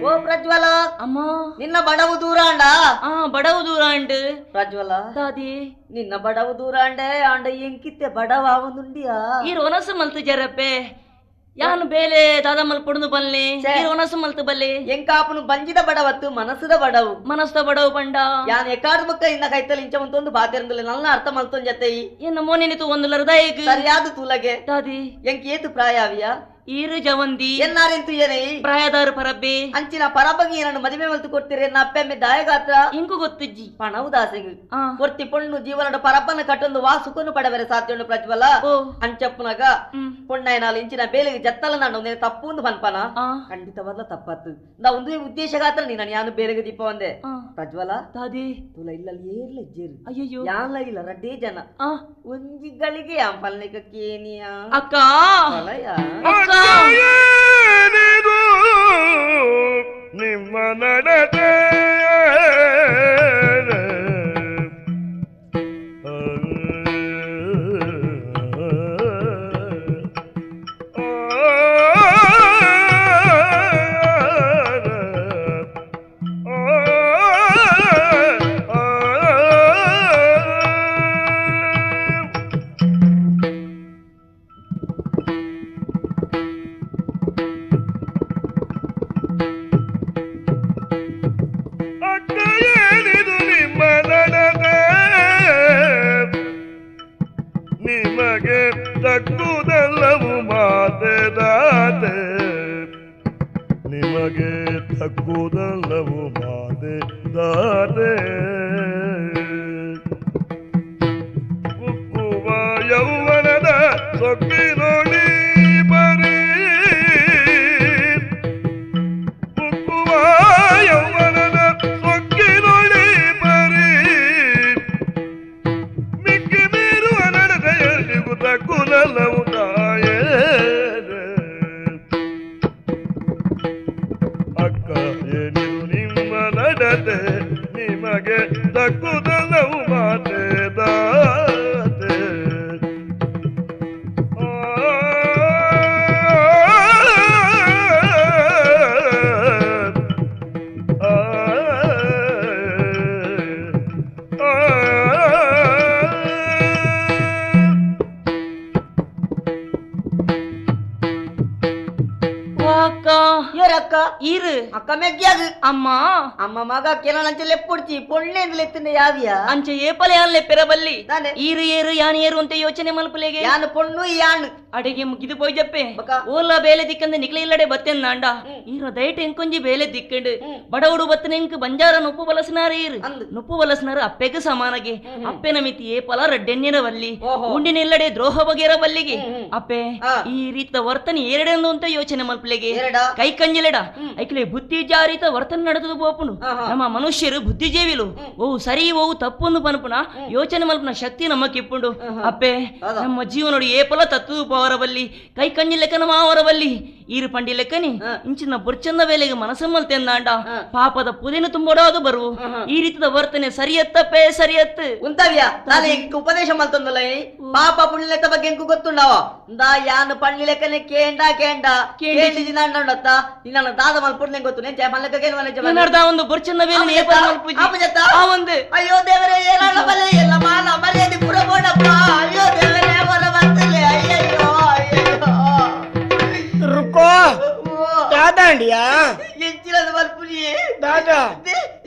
ಓ ಪ್ರಜ್ವಲ ಅಮ್ಮ ನಿನ್ನ ಬಡವು ದೂರ ಅಂಡ ಬಡವು ದೂರ ಅಂಡ್ ಪ್ರಜ್ವಲ ದಾದಿ ನಿನ್ನ ಬಡವು ದೂರ ಅಂಡೆ ಅಂಡ ಎಂಕಿತ್ತೆ ಬಡವ ಒಂದುಂಡಿಯಾ ಈ ರೋನಸು ಮಲ್ತು ಜರಪ್ಪೆ ಯಾನು ಬೇಲೆ ದಾದ ಮಲ್ಪೊಡು ಬಲ್ಲೆ ರೋನಸು ಮಲ್ತು ಬಲ್ಲೆ ಎಂಕಾಪನು ಬಂಜಿದ ಬಡವತ್ತು ಮನಸ್ಸದ ಬಡವು ಬಂಡ ಯಾನ್ ಎಕಾಡ್ ಬಕ್ಕ ಇನ್ನ ಕೈತಲ್ಲಿ ಇಂಚ ಒಂದು ಬಾತಿರಂದಲೆ ನನ್ನ ಅರ್ಥ ಮಲ್ತೊಂದ್ ಜತೆ ಏನ ಮೋನಿನಿತು ಒಂದು ಲರ್ದಾಯಿಗ್ ಸರಿಯಾದ ತೂಲಗೆ ದಾದಿ ಎಂಕ್ ಏತು ಪ್ರಾಯಾವಿಯಾ ಈರು ಜವಂದಿ ಎನ್ನಾರೆಂತು ಏನೇ ಪ್ರಾಯದಾರು ಪರಬ್ಬೆ ಅಂಚಿನ ಪರಬಗಿ ನಾನು ಮದುವೆ ಮಲ್ತು ಕೊಡ್ತೀರಿ ನನ್ನ ಅಪ್ಪೆಮ್ಮೆ ದಾಯಗಾತ್ರ ಇಂಕು ಗೊತ್ತಿಜ್ಜಿ ಪಣವು ದಾಸೆಗು ಕೊರ್ತಿ ಪೊಣ್ಣು ಜೀವನದ ಪರಬ್ಬನ ಕಟ್ಟೊಂದು ವಾಸುಕೊನ್ನು ಪಡಬೇರೆ ಸಾಧ್ಯ ಪ್ರಜ್ವಲ ಅಂಚಪ್ಪನಾಗ ಪೊಣ್ಣಾಯನಾಲು ಇಂಚಿನ ಬೇಲೆಗೆ ಜತ್ತಲ ನಾನು ತಪ್ಪು ಒಂದು ಪನ್ಪನ ಖಂಡಿತವಾದ ತಪ್ಪತ್ತು ನಾ ಒಂದು ಉದ್ದೇಶಗಾತ್ರ ನೀನು ಯಾನು ಬೇಲೆಗೆ ದೀಪ ಒಂದೆ ಪ್ರಜ್ವಲ ದಾದಿ ತುಲ ಇಲ್ಲಲ್ಲಿ ಏರ್ಲ ಇಜ್ಜೇರು ಅಯ್ಯೋ ಯಾನ್ಲ ಇಲ್ಲ ರಡ್ಡೇ ಜನ ಒಂಜಿಗಳಿಗೆ ಅಂಪಲ್ನಿಕ ಕೇನಿಯ ಅಕ್ಕ ಏನಿದು ನಿಮ್ಮ ನಡತೆ ನಿಮಗೆ ತಕ್ಕುದೆಲ್ಲವೂ ಮಾತೆದಾತೆ ನಿಮಗೆ ತಕ್ಕುದೆಲ್ಲವೂ ಮಾತೆದಾತೆ ಉಕ್ಕುವ ಯೌವನದ ಸೊಕ್ಕಿನೊಳಿ ಬರೀ ಉಕ್ಕುವ ಯೌವನದ ಸೊಕ್ಕಿನೊಳಿ ಬರೀ ಅಕ್ಕ ಏನಿದು ನಿಮ್ಮ ನಡತೆ ನಿಮಗೆ ತಕ್ಕುದಲ್ಲವು ಮಾತೆ ದಾತೆ అక్క ఈరు అక్క మెగ్గాదు అమ్మా అమ్మ మగ కిరణంచెలు ఎప్పుడుచి పొళ్ళేందులు ఎత్తుండే యావియా అంచె ఏ పలయాలే పెరబల్లి ఈరు ఏరు యాని ఏరు అంತೆ ಯೋಚನೆ ಮಲ್ಪಲೆಗೆ ಯಾನು ಪೊಣ್ಣು ಯಾನು ಅಡಿಗೆ ಮುಗಿದು போய் ಜಪ್ಪೆ ಓಲ ಬೇಲೆ ದಿಕ್ಕಂದೆ ನಿಕ್ಲೆ ಇಲ್ಲಡೆ ಬತ್ತೆಂದಾಂಡ ಈರ ದಯಟ ಎಂಕೊಂಜಿ ಬೇಲೆ ದಿಕ್ಕಂಡು ಬಡವಡು ಬತ್ತನೆ ಎಂಕ್ ಬಂಜಾರ ನುಪ್ಪು ಬಲಸನಾರ ಈರು ನುಪ್ಪು ಬಲಸನಾರ ಅಪ್ಪೆಗೆ ಸಮಾನಗೆ ಅಪ್ಪೆನ ಮಿತಿ ಏ ಪಲ ರಡ್ಡೆನ್ನಿನ ಬಲ್ಲಿ ಉಂಡಿನ ಇಲ್ಲಡೆ ದ್ರೋಹ ಬಗೆರ ಬಲ್ಲಿಗೆ ಅಪ್ಪೆ ಈ ರೀತ ವರ್ತನೆ ಎರಡೆಂದು ಅಂತ ಯೋಚನೆ ಮಲ್ಪಲೆಗೆ ಕೈ ಕಂಜಿಲೆಡ ಐಕ್ಲೆ ಬುದ್ಧಿ ಜಾರಿತ ವರ್ತನೆ ನಡೆದು ಬೋಪುನು ನಮ್ಮ ಮನುಷ್ಯರು ಬುದ್ಧಿಜೀವಿಲು ಓ ಸರಿ ಓ ತಪ್ಪೊಂದು ಪನಪುನ ಯೋಚನೆ ಮಲ್ಪನ ಶಕ್ತಿ ನಮ್ಮ ಕಿಪ್ಪುಂಡು ಅಪ್ಪೆ ನಮ್ಮ ಜೀವನೋಡು ಏಪಲ ತತ್ತು ಪವರ ಬಲ್ಲಿ ಕೈ ಕಂಜಿ ಲೆಕ್ಕನ ಮಾವರ ಬಲ್ಲಿ ಈರು ಪಂಡಿ ಲೆಕ್ಕನಿ ಇಂಚಿನ ಬುರ್ಚಂದ ವೇಲೆಗೆ ಮನಸ್ಸು ಮಲ್ತೆಂದಾಂಡ ಪಾಪದ ಪುದೆನು ತುಂಬೋಡೋದು ಬರು ಈ ರೀತಿಯ ವರ್ತನೆ ಸರಿಯತ್ತಪ್ಪೆ ಸರಿಯತ್ತು ಉಂತವ್ಯ ನಾನು ಉಪದೇಶ ಮಲ್ತಂದಲ್ಲ ಪಾಪ ಪುಣ್ಯಲೆತ್ತ ಬಗ್ಗೆ ಎಂಕು ಗೊತ್ತುಂಡವ दा यान पन्नी लेकने केंडा केंडा केंडी जिनांडತ್ತ ನಿನ್ನ ದಾದ ಮಲ್ಪುಡ್ನೆ ಗೊತ್ತು ನೆ ಮಲ್ಲಕ ಕೇನ ಮನೆ ಜಮ ನರ್ದ ಒಂದು ಬುರ್ಚನ್ನ ವೇಲೆ ನೇ ಪರ ಮಲ್ಪುಜಿ ಆಪಜತ್ತ ಆ ಒಂದು ಅಯ್ಯೋ ದೇವರೇ ಏನಾಳ ಬಲೆ ಎಲ್ಲ ಮಾನ ಮರ್ಯಾದೆ ಪುರ ಬೋಡಪ್ಪ ಅಯ್ಯೋ ದೇವರೇ ಹೊರ ಬರ್ತಲೆ ಅಯ್ಯಯ್ಯೋ ಅಯ್ಯಯ್ಯೋ रुको दादा इंडिया ಎಂಚಿಲದ ಮಲ್ಪುಜಿ दादा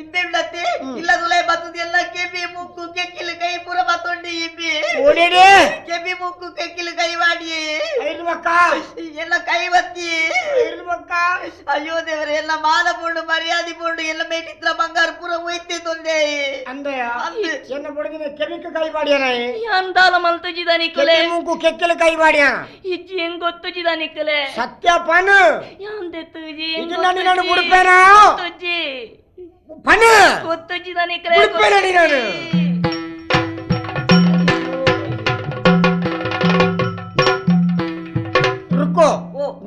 ಇಬ್ಬೆಲ್ಲತ್ತೆ ಇಲ್ಲ ದುಲೈ ಬತ್ತದ ಎಲ್ಲ ಕೆಬಿ ಮುಕ್ಕು ಕೆಕ್ಕಿಲ ಕೈ ಪುರ ಬತ್ತೊಂಡಿ ಇಬ್ಬಿ ಓಡಿಡೆ ಕೆಬಿ ಮುಕ್ಕು ಕೆಕ್ಕಿಲ ಕೈ ಮಾಡಿ ಐರ್ಮಕ್ಕ ಎಲ್ಲ ಕೈ ಬತ್ತಿ ಐರ್ಮಕ್ಕ ಅಯ್ಯೋ ದೇವರೇ ಎಲ್ಲ ಮಾನ ಪುಂಡು ಮರ್ಯಾದೆ ಪುಂಡು ಎಲ್ಲ ಮೇಟಿತ್ರ ಬಂಗಾರ ಪುರ ಒಯ್ತಿ ತೊಂದೆ ಅಂದಯ ಎನ್ನ ಬಡದಿನ ಕೆಮಿಕ ಕೈ ಬಾಡಿಯನ ಅಂದಾಲ ಮಲ್ತುಜಿದಾನಿ ಕಲೆ ಕೆಮಿಕು ಕೆಕ್ಕಿಲ ಕೈ ಬಾಡಿಯ ಇಜ್ಜಿ ಹೆಂಗ್ ಗೊತ್ತುಜಿದಾನಿ ಕಲೆ ಸತ್ಯ ಪನ ಯಾಂದೆ ತುಜಿ ಇದು ನಾನು ಬಿಡ್ಬೇನ ತುಜಿ ಪನ ಗೊತ್ತುಜಿದಾನಿ ಕಲೆ ಬಿಡ್ಬೇಡಿ ನಾನು ರುಕೋ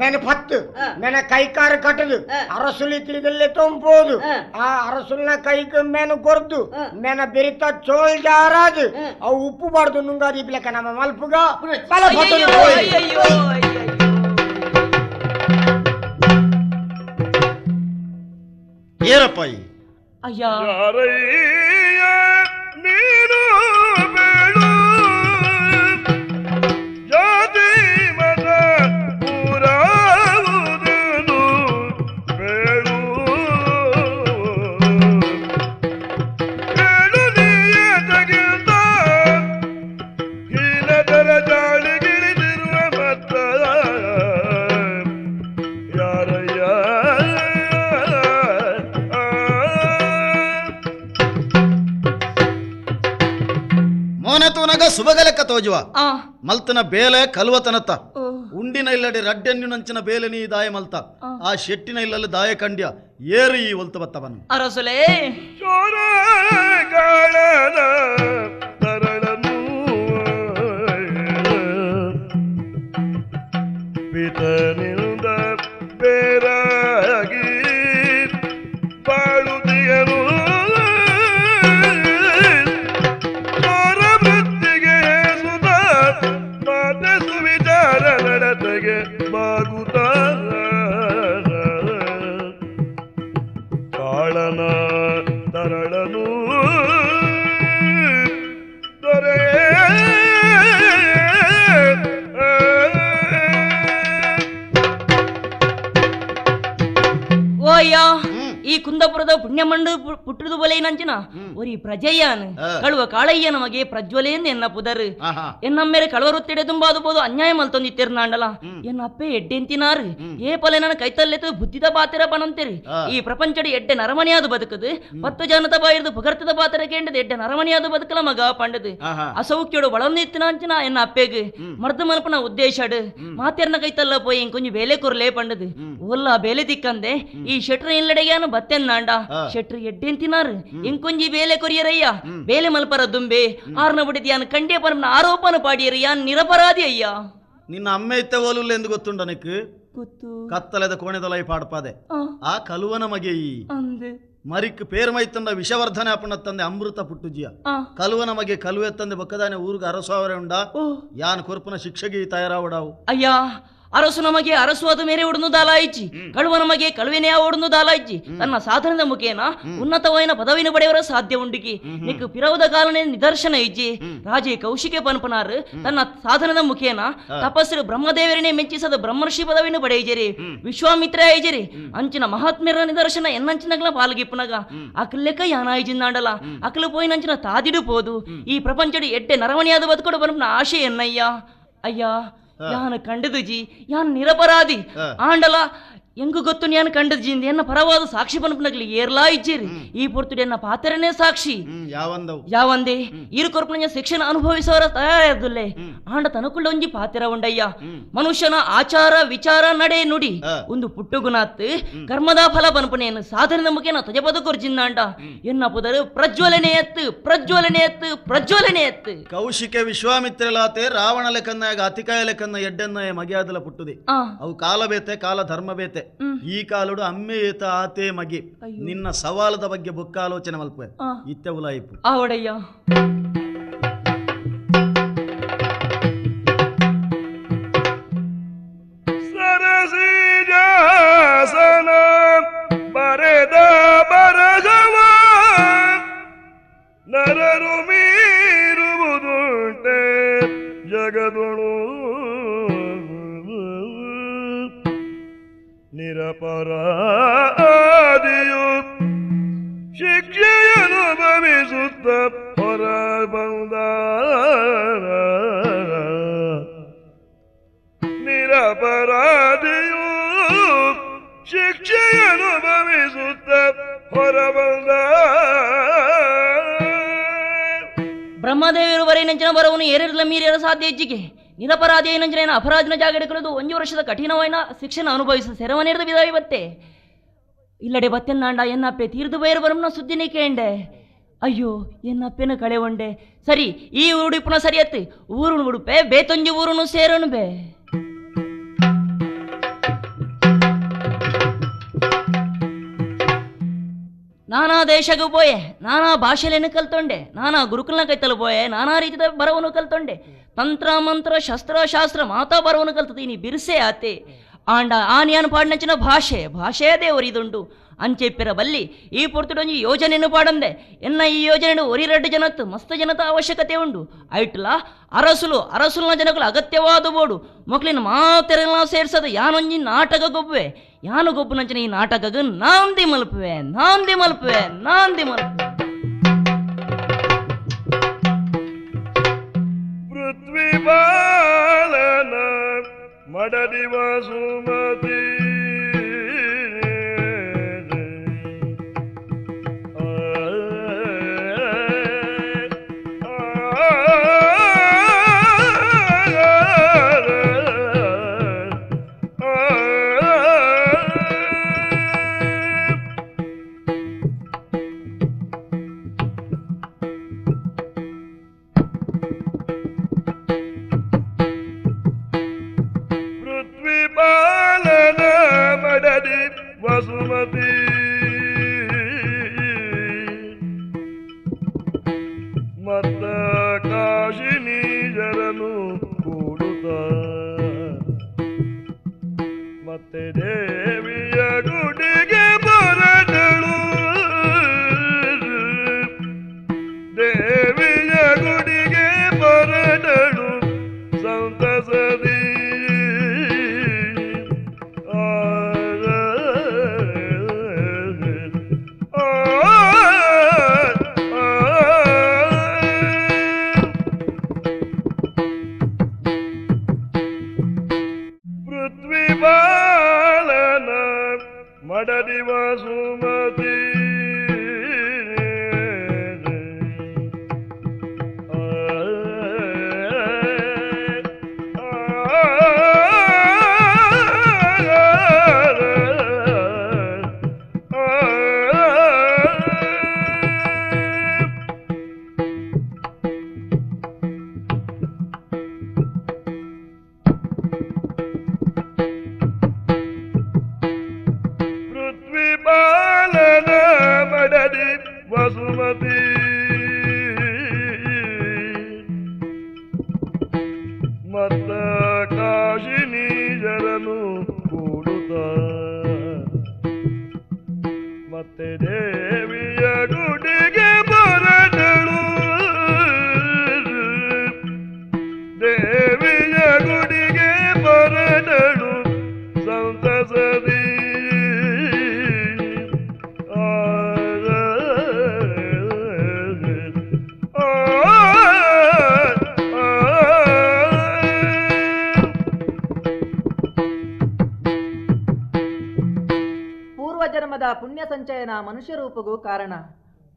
నేను పత్తు నేను కైకారు కట్టదు అరసులు తిరిగిల్లే తొంపోదు ఆ అరసుల కైకి మేను కొరదు నేను బెరిత చోల్ జారాదు ఆ ఉప్పు పడుతు నుంగా దీపిలక నమ్మ మల్పుగా పల పత్తులు ಏರಪ್ಪಾಯಿ ಅಯ್ಯಾ ಯಾರಯ್ಯ ನೀನು ಬೇಡು ಜಾತಿ ಮತ ಪುರಾವುದನು ಬೇಡು ಬೇಡು ನೀಯ ತಗಿಲ್ದ ಹೀನದರ ಜಾಳಿಗಿಳಿದಿರುವ ಮತ್ತ ಯಾರಯ್ಯ ಮೋನತುನಗ ಸುಬಗಲೆಕ್ಕ ತೋಜುವ ಮಲ್ತನ ಬೇಲೆ ಕಲ್ವತನತ್ತ ಉಂಡಿನ ಇಲ್ಲಡೆ ರಡ್ಡೆನ್ನು ನಂಚಿನ ಬೇಲೆ ನೀ ದಾಯ ಮಲ್ತ ಆ ಶೆಟ್ಟಿನ ಇಲ್ಲಲ್ಲಿ ದಾಯ ಕಂಡ್ಯ ಏರು ಈ ಒಲ್ತು ಬತ್ತವನು ಅರಸುಲೇ ಚೋರಗಾಳನ ತರಳನು ಪಿತನಿಂದ ಬೇರಾಗಿ ಬಾಳುದಿಯನು ಚೋರ ವೃತ್ತಿಗೆ ಸುತ ಮಾತೆ ಸುವಿಚಾರ ನಡತೆಗೆ ಬಾಗುತ್ತ ಕಾಳನ ತರಳನು ದೊರೆ ಓಯ್ಯ ಈ ಕುಂದಪುರದ ಪುಣ್ಯಮಂಡು ಪುಟ್ಟದು ಬೊಲೆನಂಚಿನ ಒರಿ ಪ್ರಜೆಯಾನ್ ಕಳುವ ಕಾಳಯ್ಯ ನಮಗೆ ಪ್ರಜ್ವಲೆಂದು ಎನ್ನ ಪುದರ್ ಎನ್ನಮ್ಮೇರೆ ಕಳುವರುತ್ತಿಡೆ ತುಂಬಾದುಬೋದು ಅನ್ಯಾಯ ಮಲ್ತೊಂದಿತ್ತಿರ್ನಾಂಡಲ ಎನ್ನ ಅಪ್ಪೆ ಎಡ್ಡೆಂತಿನಾರು ಏ ಪೊಲೆ ನನ್ನ ಕೈತಲ್ಲೆತ್ತು ಬುದ್ಧಿದ ಪಾತಿರ ಪಣಂತಿರಿ ಈ ಪ್ರಪಂಚಡಿ ಎಡ್ಡೆ ನರಮಣಿಯಾದು ಬದುಕದು 10 ಜನತ ಬಾಯಿರ್ದು ಪುಗರ್ತದ ಪಾತ್ರ ಕೇಂಡದು ಎಡ್ಡೆ ನರಮಣಿಯಾದು ಬದುಕಲ ಮಗ ಪಂಡದು ಅಸೌಖ್ಯಡು ಬಳಂದಿತ್ತಿನಾಂಚಿನ ಎನ್ನ ಅಪ್ಪೆಗೆ ಮರ್ದ ಮಲ್ಪನ ಉದ್ದೇಶಡು ಮಾತೆರ್ನ ಕೈತಲ್ಲ ಪೋಯಿ ಕೊಂಚ ಬೇಲೆ ಕೊರ್ಲೇ ಪಂಡದು ಓಲ್ಲ ಬೇಲೆ ದಿಕ್ಕಂದೆ ಈ ಶೆಟ್ರ ಇಲ್ಲಡೆಗಾನು ಬತ್ತೆನ್ನಾಂಡ ಶೆಟ್ರು ಎಡ್ಡೆಂತಿನಾರು ಇಂಕೊಂಜಿ ಬೇಲೆ ಕೊರಿಯರಯ್ಯ ಬೇಲೆ ಮಲ್ಪರ ದುಂಬೆ ಆರ್ನ ಬಿಡಿದ್ಯಾನ್ ಕಂಡೆ ಪರಮನ ಆರೋಪನ ಪಾಡಿಯರು ಯಾನ್ ನಿರಪರಾಧಿ ಅಯ್ಯ ನಿನ್ನ ಅಮ್ಮ ಇತ್ತ ಓಲು ಎಂದು ಗೊತ್ತುಂಡ ನಿಕ್ ಗೊತ್ತು ಕತ್ತಲೆದ ಕೋಣೆದೊಲೈ ಪಾಡ್ಪಾದೆ ಆ ಕಲುವನ ಮಗೆ ಈ ಅಂದೆ ಮರಿಕ್ ಪೇರ್ ಮೈತಂದ ವಿಷವರ್ಧನೆ ಅಪ್ಪನ ತಂದೆ ಅಮೃತ ಪುಟ್ಟುಜಿಯ ಕಲುವನ ಮಗೆ ಕಲುವೆ ತಂದೆ ಬೊಕ್ಕದಾನೆ ಊರಿಗೆ ಅರಸಾವರೆ ಉಂಡ ಯಾನ್ ಕೊರ್ಪುನ ಶಿಕ್ಷೆಗೆ ತಯಾರಾವಡಾವು ಅಯ್ಯ ಅರಸು ನಮಗೆ ಅರಸು ಅದು ಮೇರೆ ಉಡ್ನು ದಾಲಾಯಿಚ್ಚಿ ಕಳುವ ನಮಗೆ ಕಳುವೆನೆಯ ಓಡ್ನು ದಾಲಾಯಿಚ್ಚಿ ತನ್ನ ಸಾಧನದ ಮುಖೇನ ಉನ್ನತವಾದ ಪದವಿನ ಪಡೆಯವರ ಸಾಧ್ಯ ಉಂಡಿಗಿ ನಿಕ್ ಪಿರವದ ಕಾಲನೆ ನಿದರ್ಶನ ಇಜ್ಜಿ ರಾಜೇ ಕೌಶಿಕೆ ಪನ್ಪನಾರ್ ತನ್ನ ಸಾಧನದ ಮುಖೇನ ತಪಸ್ಸರು ಬ್ರಹ್ಮದೇವರನ್ನೇ ಮೆಚ್ಚಿಸದ ಬ್ರಹ್ಮರ್ಷಿ ಪದವಿನ ಪಡೆಯಿಜರಿ ವಿಶ್ವಾಮಿತ್ರ ಐಜರಿ ಅಂಚಿನ ಮಹಾತ್ಮ್ಯರ ನಿದರ್ಶನ ಎನ್ನಂಚಿನಗ್ಲ ಪಾಲ್ಗಿಪ್ಪನಗ ಅಕ್ಲೆಕ್ಕ ಯಾನಾಯಿಜಿಂದಾಂಡಲ ಅಕ್ಲು ಪೋಯಿನಂಚಿನ ತಾದಿಡು ಪೋದು ಈ ಪ್ರಪಂಚಡಿ ಎಡ್ಡೆ ನರವಣಿಯಾದ ಬದುಕೊಡು ಬನ್ಪನ ಆಶೆ ಎನ್ನಯ್ಯ ಅಯ್ಯ ಯಾನ ಕಂಡದು ಜಿ ಯಾನ್ ನಿರಪರಾಧಿ ಆಂಡಲ ಎಂಗು ಗೊತ್ತು ನಾನು ಕಂಡದ ಜಿ ಎನ್ನ ಪರವಾದ ಸಾಕ್ಷಿ ಪನ್ಪನಗ್ಲಿ ಏರ್ಲಾ ಇಜ್ಜಿರಿ ಈ ಪೊರ್ತುಡಿ ಎನ್ನ ಪಾತ್ರನೇ ಸಾಕ್ಷಿ ಯಾವಂದೆ ಇರು ಕೊರ್ಪನ ಶಿಕ್ಷಣ ಅನುಭವಿಸೋರ ತಯಾರದುಲ್ಲೆ ಆಂಡ ತನಕುಳ್ಳ ಒಂಜಿ ಪಾತ್ರ ಉಂಡಯ್ಯ ಮನುಷ್ಯನ ಆಚಾರ ವಿಚಾರ ನಡೆ ನುಡಿ ಒಂದು ಪುಟ್ಟುಗುಣಾತ್ ಕರ್ಮದ ಫಲ ಪನ್ಪನೇನು ಸಾಧನೆ ಮುಖೇನ ತಜ ಬದುಕೊರ್ಜಿಂದಾಂಡ ಎನ್ನ ಪುದರು ಪ್ರಜ್ವಲನೆ ಎತ್ತು ಕೌಶಿಕೆ ವಿಶ್ವಾಮಿತ್ರಲಾತೆ ರಾವಣ ಲೆಕ್ಕನ್ನಾಗ ಅತಿಕಾಯ ಲೆಕ್ಕನ್ನ ಎಡ್ಡೆನ್ನ ಮಗಿಯಾದಲ ಪುಟ್ಟುದಿ ಅವು ಕಾಲ ಬೇತೆ ಕಾಲ ಧರ್ಮ ಬೇತೆ ಈ ಕಾಲುಡು ಅಮ್ಮೆ ಏತ ಆತೆ ಮಗೆ ನಿನ್ನ ಸವಾಲದ ಬಗ್ಗೆ ಬೊಕ್ಕಾಲೋಚನೆ ಮಲ್ಪೆ ಇತ್ತೆ ಉಲಾಯಿಪು ಆವಡಯ್ಯ ಸರಸಿ ಜಾಸನ ಬರೆದ ಬರಗವ ನರರು ಮೀರುವುದುಂಟೆ ಜಗದೊಳು ನಿರಪರಾಧಿಯು ಶಿಕ್ಷೆಯನ್ನು ಭವಿಸುತ್ತ ಹೊರ ಬಂದ ನಿರಪರಾಧಿಯು ಶಿಕ್ಷೆಯನ್ನು ಭವಿಸುತ್ತ ಹೊರ ಬಂದ ಬ್ರಹ್ಮದೇವರು ಬರೀ ನಂಚಿನ ಬರವನು ಏರಿರಲ ಮೀರಿಯರ ಸಾಧ್ಯ ಹೆಜ್ಜಿಗೆ ನಿರಪರಾಧಿ ಏನಂಜನ ಅಪರಾಧನ ಜಾಗ ಹಿಡಿಕೊಳ್ಳೋದು 1 ವರ್ಷದ ಕಠಿಣವಾದ ಶಿಕ್ಷಣ ಅನುಭವಿಸ ಸೆರವನೇರದ ವಿಧಾಯಿ ಬತ್ತೆ ಇಲ್ಲಡೆ ಬತ್ತೆನ್ನಾಂಡ ಎನ್ನಪ್ಪೆ ತೀರ್ದು ಬೈರು ಬರಮ್ನ ಸುದ್ದಿನೇ ಕೇಂಡೆ ಅಯ್ಯೋ ಎನ್ನಪ್ಪೆನ ಕಳೆ ಒಂಡೆ ಸರಿ ಈ ಊರು ಪುನಃ ಸರಿಯತ್ತೆ ಊರುನು ಉಡುಪೆ ಬೇತೊಂಜಿ ಊರುನು ಸೇರನು ಬೇ ನಾನಾ ದೇಶಗೂ ಪೋಯೆ ನಾನಾ ಭಾಷೆಲೇನು ಕಲ್ತೊಂಡೆ ನಾನಾ ಗುರುಕುಲನ ಕೈತಲು ಪೋಯೆ ನಾನಾ ರೀತಿಯ ಬರವನು ಕಲ್ತೊಂಡೆ ತಂತ್ರ ಮಂತ್ರ ಶಾಸ್ತ್ರ ಮಾತಾ ಬರವನು ಕಲ್ತದೀನಿ ಬಿರ್ಸೆ ಆತೆ ಆಂಡ ಆನಿಯಾನು ಪಾಡ್ನಂಚಿನ ಭಾಷೆಯ ದೇವರಿದುಂಡು ಅಂಚೆಪ್ಪಿರ ಬಲ್ಲಿ ಈ ಪೊರ್ತುಡೊಂಜಿ ಯೋಜನೆಯನ್ನು ಪಾಡಂದೆ ಎನ್ನ ಈ ಯೋಜನೆ ಒರಿರೆಡ್ಡು ಜನತ್ತು ಮಸ್ತ ಜನತ ಅವಶ್ಯಕತೆ ಉಂಡು ಐಟ್ಲ ಅರಸುಲ್ನ ಜನಗಳು ಅಗತ್ಯವಾದ ಬೋಡು ಮಕ್ಳಿನ ಮಾತೆರೆಲ್ಲ ಸೇರ್ಸದ ಯಾನೊಂಜಿ ನಾಟಕ ಗೊಬ್ಬುವೆ ಯಾನು ಗೊಬ್ಬು ನಂಚಿನ ಈ ನಾಟಕಗ ನಾಂದಿ ಮಲ್ಪುವೆ ಪೃಥ್ವಿ ಬಾಲನ ಮಡದಿವ ಸುಮತಿ ವಸುಮತಿ ಮತ್ತ ಕಾಶಿನಿ ಜರನು ಕೂಡುತ್ತ ಮತ್ತೆ ದೇವಿಯ ಗುಡಿಗೆ ಬರದಳು ಸಂತಸದಿ ಮಡದಿವ ಸುಮತಿ ಜನ್ಮದ ಪುಣ್ಯ ಸಂಚಯನ ಮನುಷ್ಯ ರೂಪಗೂ ಕಾರಣ.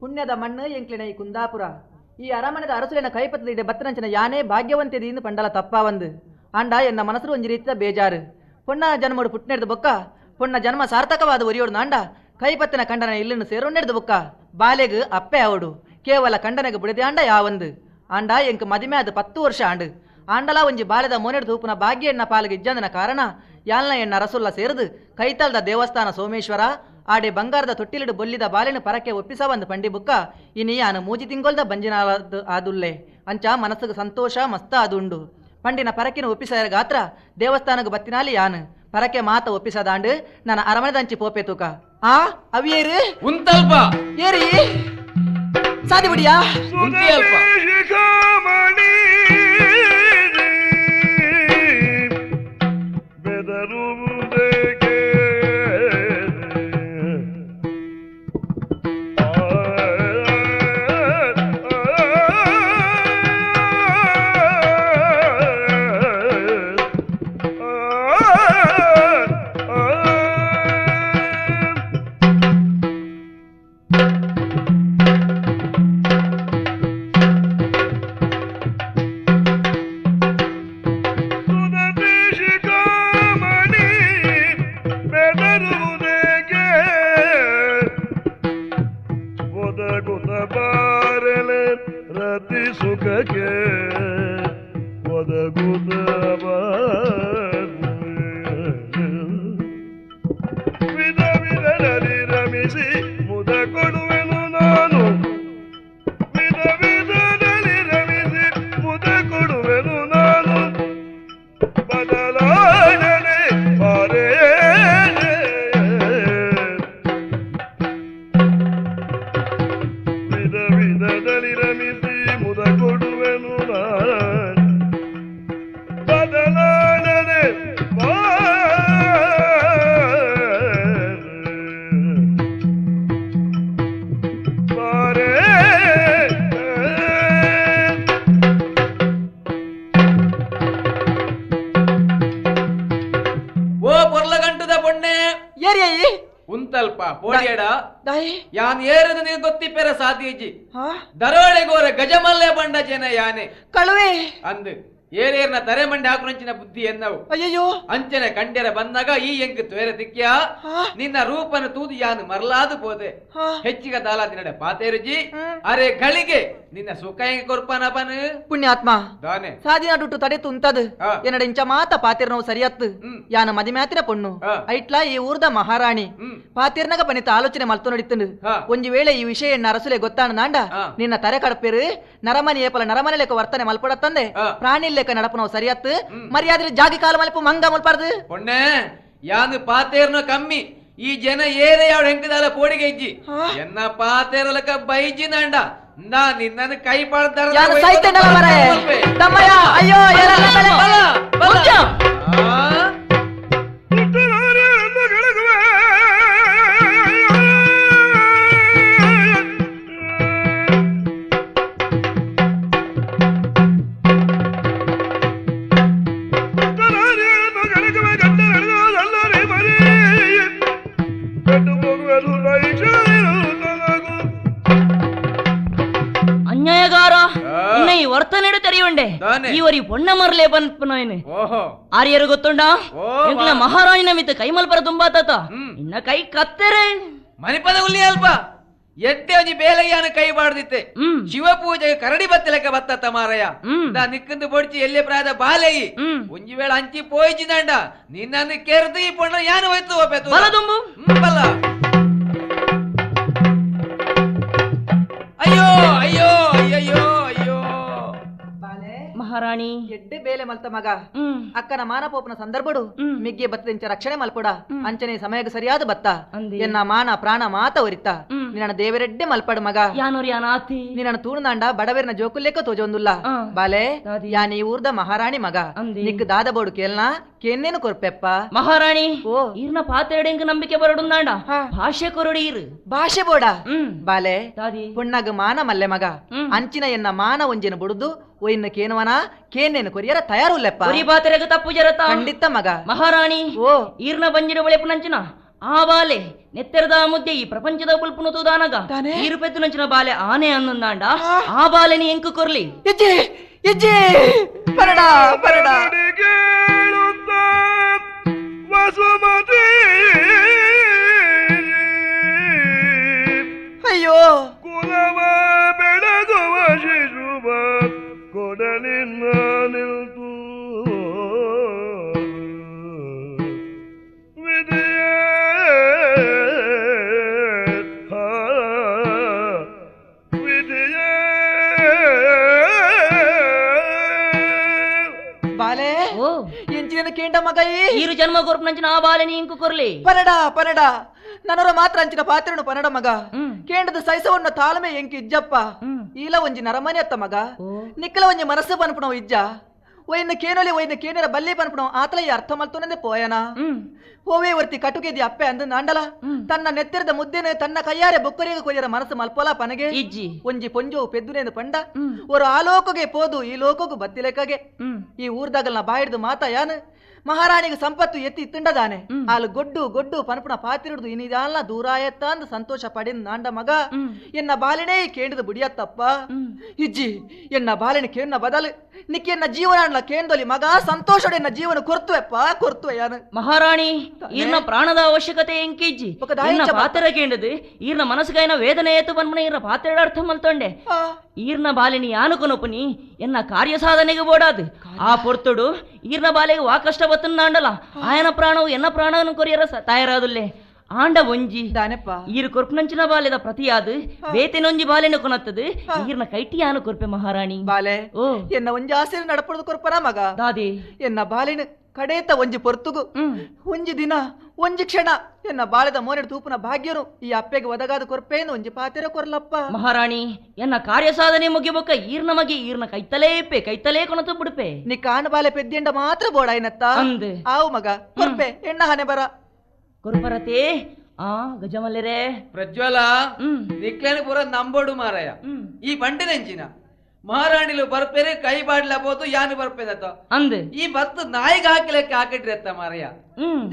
ಪುಣ್ಯದ ಮಣ್ಣು ಎಂಕ್ಲಿನ ಈ ಕುಂದಾಪುರ. ಈ ಅರಮನೆದ ಅರಸುಲಿನ ಕೈಪತ್ತದಿಡೆ ಬತ್ತನಂಚಿನ ಯಾನೇ ಭಾಗ್ಯವಂತೆದಿಂದ ಪಂಡಲ ತಪ್ಪ ಒಂದು ಅಂಡ ಎನ್ನ ಮನಸ್ಸು ಒಂಜಿ ರೀತಿಯ ಬೇಜಾರು. ಪೊನ್ನ ಜನ್ಮಡು ಪುಟ್ನೆಡ್ದು ಬೊಕ್ಕ ಪೊನ್ನ ಜನ್ಮ ಸಾರ್ಥಕವಾದ ಒರಿಯೋಡು ನಾಂಡ ಕೈಪತ್ತಿನ ಕಂಡನ ಇಲ್ಲಿನ ಸೇರೊಂಡೆಡ್ದು ಬೊಕ್ಕ ಬಾಲೆಗು ಅಪ್ಪೆ ಅವಡು ಕೇವಲ ಕಂಡನೆಗೆ ಬುಡದೆ ಅಂಡ ಯಾವಂದು ಅಂಡ ಎಂಕ್ ಮದಿಮೆ ಅದು 10 ವರ್ಷ ಆಂಡು ಆಂಡಲ ಒಂಜಿ ಬಾಲೆದ ಮೋನೆಡ್ ತೂಪುನ ಭಾಗ್ಯ ಎಣ್ಣ ಪಾಲಿಗೆ ಇಜ್ಜಂದನ ಕಾರಣ ಯಾಲ್ನ ಎಣ್ಣ ರಸುಲ್ಲ ಸೇರಿದು ಕೈತಲ್ದ ದೇವಸ್ಥಾನ ಸೋಮೇಶ್ವರ ಆಡೆ ಬಂಗಾರದ ತೊಟ್ಟಿಲಿಡು ಬೊಲ್ಲಿದ ಬಾಲೆನ ಪರಕ್ಕೆ ಒಪ್ಪಿಸ ಒಂದು ಪಂಡಿ ಬುಕ್ಕ ಇನಿ ಯಾನು ಮೂಜಿ ತಿಂಗೊಲ್ದ ಬಂಜಿನ ಆದುಲ್ಲೆ ಅಂಚ ಮನಸ್ಸಿಗೆ ಸಂತೋಷ ಮಸ್ತ ಅದುಂಡು ಪಂಡಿನ ಪರಕಿನ ಒಪ್ಪಿಸ ಗಾತ್ರ ದೇವಸ್ಥಾನಕ್ಕೆ ಬತ್ತಿನಾಲಿ ಯಾನು ಪರಕ್ಕೆ ಮಾತ ಒಪ್ಪಿಸದಾಂಡು ನನ್ನ ಅರಮನೆದಂಚಿ ಪೋಪೆ ತೂಕ ಆ ಅವಿಯೇರು ಉಂತಲ್ಪ ಏರಿ ಸಾಧಿ ಬಿಡಿಯಾ ಉಂತಿಯಲ್ಪ ಶಿಖಾಮಣಿ ಬೆದರುವುದೇಕೆ ಬಾರಲೆ ರತಿ ಸುಖಕ್ಕೆ ಒದಗುತ್ತ ವಿಧ ವಿಧದಲ್ಲಿ ರಮಿಸಿ ಮುದ ಕೊಡುವೆನು ನಾನು ವಿಧ ವಿಧದಲ್ಲಿ ರಮಿಸಿ ಮುದ ಕೊಡುವೆನು ನಾನು ಬದಲಾಡನೆ ಬಾರೇ ವಿಧದಲ್ಲಿ ರಮಿಸಿ ಮುದ ಕೊಡುವೆನು ಬದಲಾಡನೆ ಬಾರೇ ಓ ಪೊರ್ಲಗಂಟುದ ಪೊಣ್ಣೆ ಏರಿ ಉಂತಲ್ಪ ಪೋಡಿಯಡ ದಾಯಿ ಯಾನ್ ಏರದು ನಿನ್ ಗೊತ್ತಿಪ್ಪೆರ ಸಾಧ್ಯಜಿ ಹಾ ದರೋಡೆಗೋರ ಗಜಮಲ್ಲೆ ಬಂಡ ಜನ ಯಾನೆ ಕಳುವೆ ಅಂದು ಏರೇರ್ನ ತರೆ ಮಂಡೆ ಹಾಕುಂಚಿನ ಬುದ್ಧಿ ಎನ್ನವು ಅಯ್ಯಯ್ಯೋ ಅಂಚನೆ ಕಂಡೆರ ಬಂದಾಗ ಈ ಎಂಕ್ ತ್ವೇರ ತಿಕ್ಕ್ಯ ನಿನ್ನ ರೂಪನ ತೂದು ಯಾನು ಮರಲಾದು ಪೋದೆ ಹೆಚ್ಚಿಗ ದಾಲಾದಿ ನಡೆ ಪಾತೇರುಜಿ ಅರೆ ಗಳಿಗೆ ನಿನ್ನ ಸುಖ ಹೆಂಗ್ ಕೊರ್ಪನ ಬನ್ ಪುಣ್ಯಾತ್ಮ ದಾನೆ ಸಾದಿನ ಡುಟ್ಟು ತಡೆ ತುಂತದು ಹಾ. ಎನ್ನಡ ಇಂಚ ಮಾತ ಪಾತಿರ್ ನೋವು ಸರಿಯತ್ತು ಯಾನ ಮದಿಮ್ಯಾತಿನ ಪೊಣ್ಣು ಹಾ. ಐಟ್ಲ ಈ ಊರ್ದ ಮಹಾರಾಣಿ ಪಾತಿರ್ನಗ ಪನಿತ ಆಲೋಚನೆ ಮಲ್ತು ನಡಿತುಂಡು ಹಾ. ಒಂಜಿ ವೇಳೆ ಈ ವಿಷಯ ಎನ್ನ ಅರಸುಲೆ ಗೊತ್ತಾಣ ನಾಂಡ ಹಾ. ನಿನ್ನ ತರೆ ಕಡಪೇರು ನರಮನಿ ಏಪಲ ನರಮನೆ ಲೆಕ್ಕ ವರ್ತನೆ ಮಲ್ಪಡತ್ತಂದೆ ಹಾ. ಪ್ರಾಣಿ ಲೆಕ್ಕ ನಡಪ ನಾವು ಸರಿಯತ್ತು ಮರ್ಯಾದ್ರೆ ಜಾಗಿ ಕಾಲ ಮಲ್ಪು ಮಂಗ ಮಲ್ಪಾರ್ದು ಪೊಣ್ಣೆ ಯಾನು ಪಾತೇರ್ನ ಕಮ್ಮಿ ಈ ಜನ ಏರೆ ಯಾವ್ ಹೆಂಕದಾಲ ಪೋಡಿಗೆ ಇಜ್ಜಿ ಎನ್ನ ಪಾತೇರಲಕ ಬೈಜಿ ನಂಡ ನಾ ನಿನ್ನನ್ನು ಕೈ ಪಾಡ್ದಾರ ಯಾನು ಸೈತಂಡಲ ಮರೆ ತಮ್ಮಯ್ಯ ಅಯ್ಯೋ ಏರಲ್ಲ ತಲೆ ಮುಖ್ಯ ಅನ್ಯಾಯಗಾರ ಇನ್ನ ಈ ವರ್ತನೆಡು ತೆರೆಯುಂಡೆ ದಾನೆ. ಇವರಿ ಪೊಣ್ಣ ಮರ್ಲೆ ಬಂದ್ಪನೋಯ್ನೆ ಓಹೋ ಆರ್ಯರು ಗೊತ್ತುಂಡ ಓ, ಎಂಕ್ಲ ಮಹಾರಾಣಿನ ಮಿತ್ತ ಕೈ ಮಲ್ಪರ ತುಂಬಾ ತಾತ ಇನ್ನ ಕೈ ಕತ್ತೆರೆ ಮನಿಪದ ಉಲ್ಲಿ ಅಲ್ಪ ಎಟ್ಟೆ ಒಂಜಿ ಬೇಲಯ್ಯಾನ ಕೈ ಬಾಡ್ದಿತ್ತೆ ಶಿವ ಪೂಜೆಗೆ ಕರಡಿ ಬತ್ತಲೆಕ್ಕ ಬತ್ತ ಮಾರಯ್ಯ ನಾ ನಿಕ್ಕಂದು ಬೊಡ್ಚಿ ಎಲ್ಲೇ ಪ್ರಾಯದ ಬಾಲೆಯಿ ಒಂಜಿ ವೇಳೆ ಅಂಚಿ ಪೋಯ್ಚಿ ದಂಡ ನಿನ್ನನ್ನು ಕೆರ್ದು ಈ ಪೊಣ್ಣ ಯಾನು ಹೋಯ್ತು ಒಪ್ಪೆತು ಬಲ ತುಂಬು ಬಲ್ಲ ಅಯ್ಯೋ ಅಯ್ಯೋ ಅಯ್ಯಯ್ಯೋ ಅಯ್ಯೋ ಮಹಾರಾಣಿ ಎಡ್ಡೆ ಬೇಲೆ ಮಲ್ತ ಮಗ ಅಕ್ಕನ ಮಾನಪೋಪನ ಸಂದರ್ಭಡು ಮಿಗ್ಗೆ ಬತ್ತದಿಂಚ ರಕ್ಷಣೆ ಮಲ್ಪುಡ ಅಂಚನೆ ಸಮಯಕ್ಕೆ ಸರಿಯಾದ ಬತ್ತ ಎನ್ನ ಮಾನ ಪ್ರಾಣ ಮಾತ ಒರಿತ ನಿನ್ನ ದೇವರೆಡ್ಡೆ ಮಲ್ಪಡು ಮಗ ಯಾನೂರ್ ಯಾನಾತಿ ನಿನ್ನ ತೂರ್ನಾಂಡ ಬಡವೇರ್ನ ಜೋಕುಲ್ಲೆಕ್ಕ ತೋಜೊಂದುಲ್ಲ ಬಾಲೆ ಯಾನಿ ಊರ್ದ ಮಹಾರಾಣಿ ಮಗ ನಿಕ್ ದಾದ ಬೋಡು ಕೇಳ್ನ ಕೇನ್ನೇನು ಕೊರ್ಪೆಪ್ಪ ಮಹಾರಾಣಿ ಓ ಈರ್ನ ಪಾತೆಡೆಂಗ್ ನಂಬಿಕೆ ಬರಡುಂದಾಂಡ ಭಾಷೆ ಕೊರಡಿ ಇರು ಭಾಷೆ ಬೋಡ ಬಾಲೆ ದಾದಿ ಪುಣ್ಣಗ ಮಾನ ಮಲ್ಲೆ ಮಗ ಅಂಚಿನ ಎನ್ನ ಮಾನ ಒಂಜಿನ ಬುಡುದು ಒಯ್ನ ಕೇನುವನ ಕೇನೇನು ಕೊರಿಯರ ತಯಾರುಲ್ಲೆಪ್ಪ ಬರೀ ಪಾತೆರೆಗ ತಪ್ಪು ಜರತ ಖಂಡಿತ ಮಗ ಮಹಾರಾಣಿ ಓ ಈರ್ನ ಬಂಜಿನ ಬಳೆಪು ನಂಚಿನ ಆ ಬಾಲೆ ನೆತ್ತೆರದ ಮುದ್ದೆ ಈ ಪ್ರಪಂಚದ ಬುಲ್ಪುನು ತೂದಾನಗ ತಾನೇ? ಈ ರೂಪೆತ್ತು ನಂಚಿನ ಬಾಲೆ ಆನೆ ಅನ್ನೊಂದಾಂಡ ಆ ಬಾಲೆನಿ ಎಂಕು ಕೊರ್ಲಿ ಇಜ್ಜಿ ಇಜ್ಜಿ ಪರಡ ಪರಡ ಕೇಳುತ್ತ ವಸುಮತಿ ಅಯ್ಯೋ ಕುಲವ ಬೆಳಗುವ ಶಿಶುವ ಕೊಡಲಿನ ನಿಲ್ತು ವಿಧಿಯ ವಿಧಿಯ ಬಾಲೆ ಓ ಎಂಚಿನ ಕೇಂಡ ಮಗ ಈರು ಜನ್ಮ ಕೊರ್ಪು ನಂಚಿನ ಆ ಬಾಲೆನಿ ಎಂಕು ಕೊರ್ಲಿ ಪರಡ ಪರಡ ನನರ ಮಾತ್ರ ಅಂಚಿನ ಪಾತ್ರನು ಪನ್ನಡ ಮಗ ಹ್ಮ್. ಕೇಂಡದ ಸೈಸವನ್ನ ತಾಳ್ಮೆ ಎಂಕಿ ಇಜ್ಜಪ್ಪ ಹ್ಮ್. ಈಲ ಒಂಜಿ ನರಮನೆ ಅತ್ತ ಮಗ ಓ. ನಿಕ್ಕಲ ಒಂಜಿ ಮನಸ್ಸು ಪನ್ಪುಣವು ಇಜ್ಜ ಒಯ್ನ ಕೇನೊಲಿ ಒಯ್ನ ಕೇನರ ಬಲ್ಲಿ ಪನ್ಪುಣವು ಆತಲ ಈ ಅರ್ಥ ಮಲ್ತೋನಂದೆ ಪೋಯನ ಹೋವೇ ವರ್ತಿ ಕಟುಕೆದಿ ಅಪ್ಪೆ ಅಂದ ನಾಂಡಲ ತನ್ನ ನೆತ್ತಿರದ ಮುದ್ದೆನೆ ತನ್ನ ಕೈಯಾರೆ ಬೊಕ್ಕರಿಗೆ ಕೊಯ್ಯರ ಮನಸ್ಸು ಮಲ್ಪೋಲ ಪನಗೆ ಇಜ್ಜಿ ಒಂಜಿ ಪೊಂಜೋ ಪೆದ್ದುನೆಂದು ಪಂಡ ಒರು ಆ ಲೋಕಗೆ ಪೋದು ಈ ಲೋಕಗೂ ಬತ್ತಿಲೆಕ್ಕಗೆ ಈ ಊರ್ದಾಗಲ್ನ ಬಾಯಿಡ್ದು ಮಾತ ಯಾನು ಮಹಾರಾಣಿಗೆ ಸಂಪತ್ತು ಎತ್ತಿ ಇತ್ತುಂಡದಾನೆ ಆಲು ಗೊಡ್ಡು ಗೊಡ್ಡು ಪನಪುಣ ಪಾತಿರುಡ್ದು ಇನಿದಾಲ್ನ ದೂರಾಯತ್ತ ಅಂದು ಸಂತೋಷ ಪಡಿನ್ ನಾಂಡ ಮಗ ಎನ್ನ ಬಾಲಿನೇ ಕೇಂಡದು ಬುಡಿಯತ್ತಪ್ಪ ಇಜ್ಜಿ ಎನ್ನ ಬಾಲಿನ ಕೇನ್ನ ಬದಲು ನಿಕ್ಕಿ ಎನ್ನ ಜೀವನ ಕೇಂದೊಲಿ ಮಗ ಸಂತೋಷದ ಎನ್ನ ಜೀವನ ಕೊರ್ತುವೆಪ್ಪ ಕೊರ್ತುವೆ ಯಾನು ಮಹಾರಾಣಿ ಈರ್ನ ಪ್ರಾಣದ ಅವಶ್ಯಕತೆ ಎಂಕಿಜ್ಜಿ ఒక దాయి ఈర్న చెప్ప- పాత్ర కేండదు ఈర్న మనసుకైన వేదన ఏతు పన్మన ఈర్న పాత్ర అర్థం మల్తొండే ఈర్న బాలిని ఆనుకొనొప్పుని ఎన్న కార్య సాధನೆಗೆ ಬೋಡಾದು ಆ ಪೊರ್ತುಡು ಈರ್ನ ಬಾಲೆಗೆ ವಾ ಕಷ್ಟ ಬತ್ತುಂದಾಂಡಲ ఆయన ಪ್ರಾಣವು ಎನ್ನ ಪ್ರಾಣವನ್ನು ಕೊರಿಯರ ತಾಯರಾದುಲ್ಲೆ ಆಂಡ ಒಂಜಿ దానెప్ప ಈರು ಕೊರ್ಪುನಂಚಿನ ಬಾಲೆದ ಪ್ರತಿಯಾದು ಬೇತೆನೊಂಜಿ ಬಾಲೆನ ಕೊನತ್ತದು ಈರ್ನ ಕೈಟಿಯಾನು ಕೊರ್ಪೆ ಮಹಾರಾಣಿ ಬಾಲೆ ಓ ಎನ್ನ ಒಂಜಿ ಆಸೆ ನಡಪಡದು ಕೊರ್ಪನ ಮಗ ದಾದಿ ಎನ್ನ ಬಾಲಿನ ಕಡೇತ ಒಂಜಿ ಪೊರ್ತುಗು ಒಂಜಿ ದಿನ ಒಂಜಿ ಕ್ಷಣ ಎನ್ನ ಬಾಳೆದ ಮೋನೆಡು ತೂಪುನ ಭಾಗ್ಯನು ಈ ಅಪ್ಪೆಗೆ ಒದಗಾದ ಕೊರ್ಪೇನು ಒಂಜಿ ಪಾತೆರ ಕೊರ್ಲಪ್ಪ ಮಹಾರಾಣಿ ಎನ್ನ ಕಾರ್ಯ ಸಾಧನೆ ಮುಗಿಬೊಕ್ಕ ಈರ್ನ ಮಗೆ ಈರ್ನ ಕೈತಲೇ ಇಪ್ಪೆ ಕೈತಲೇ ಕೊನತು ಬಿಡುಪೆ ನಿ ಕಾಣ ಬಾಲೆ ಪೆದ್ದಿಂಡ ಮಾತ್ರ ಬೋಡಾಯ್ನತ್ತ ಅಂದೆ ಆವು ಮಗ ಕೊರ್ಪೆ ಎಣ್ಣ ಹನೆ ಬರ ಕೊರ್ಪರತೆ ಆ ಗಜಮಲ್ಲೆರೆ ಪ್ರಜ್ವಲ ನಿಕ್ಲೇನು ಪೂರ ನಂಬೋಡು ಮಾರಾಯ ಈ ಬಂಡಿನೆಂಚಿನ ಮಹಾರಾಣಿಲು ಬರ್ಪೇರೆ ಕೈ ಬಾಡ್ಲಬಹುದು ಯಾನು ಬರ್ಪೇದತ್ತ ಅಂದೆ ಈ ಬತ್ತು ನಾಯಿಗೆ ಹಾಕಿಲಕ್ಕೆ ಹಾಕಿಟ್ರಿ ಅತ್ತ ಮಾರಾಯ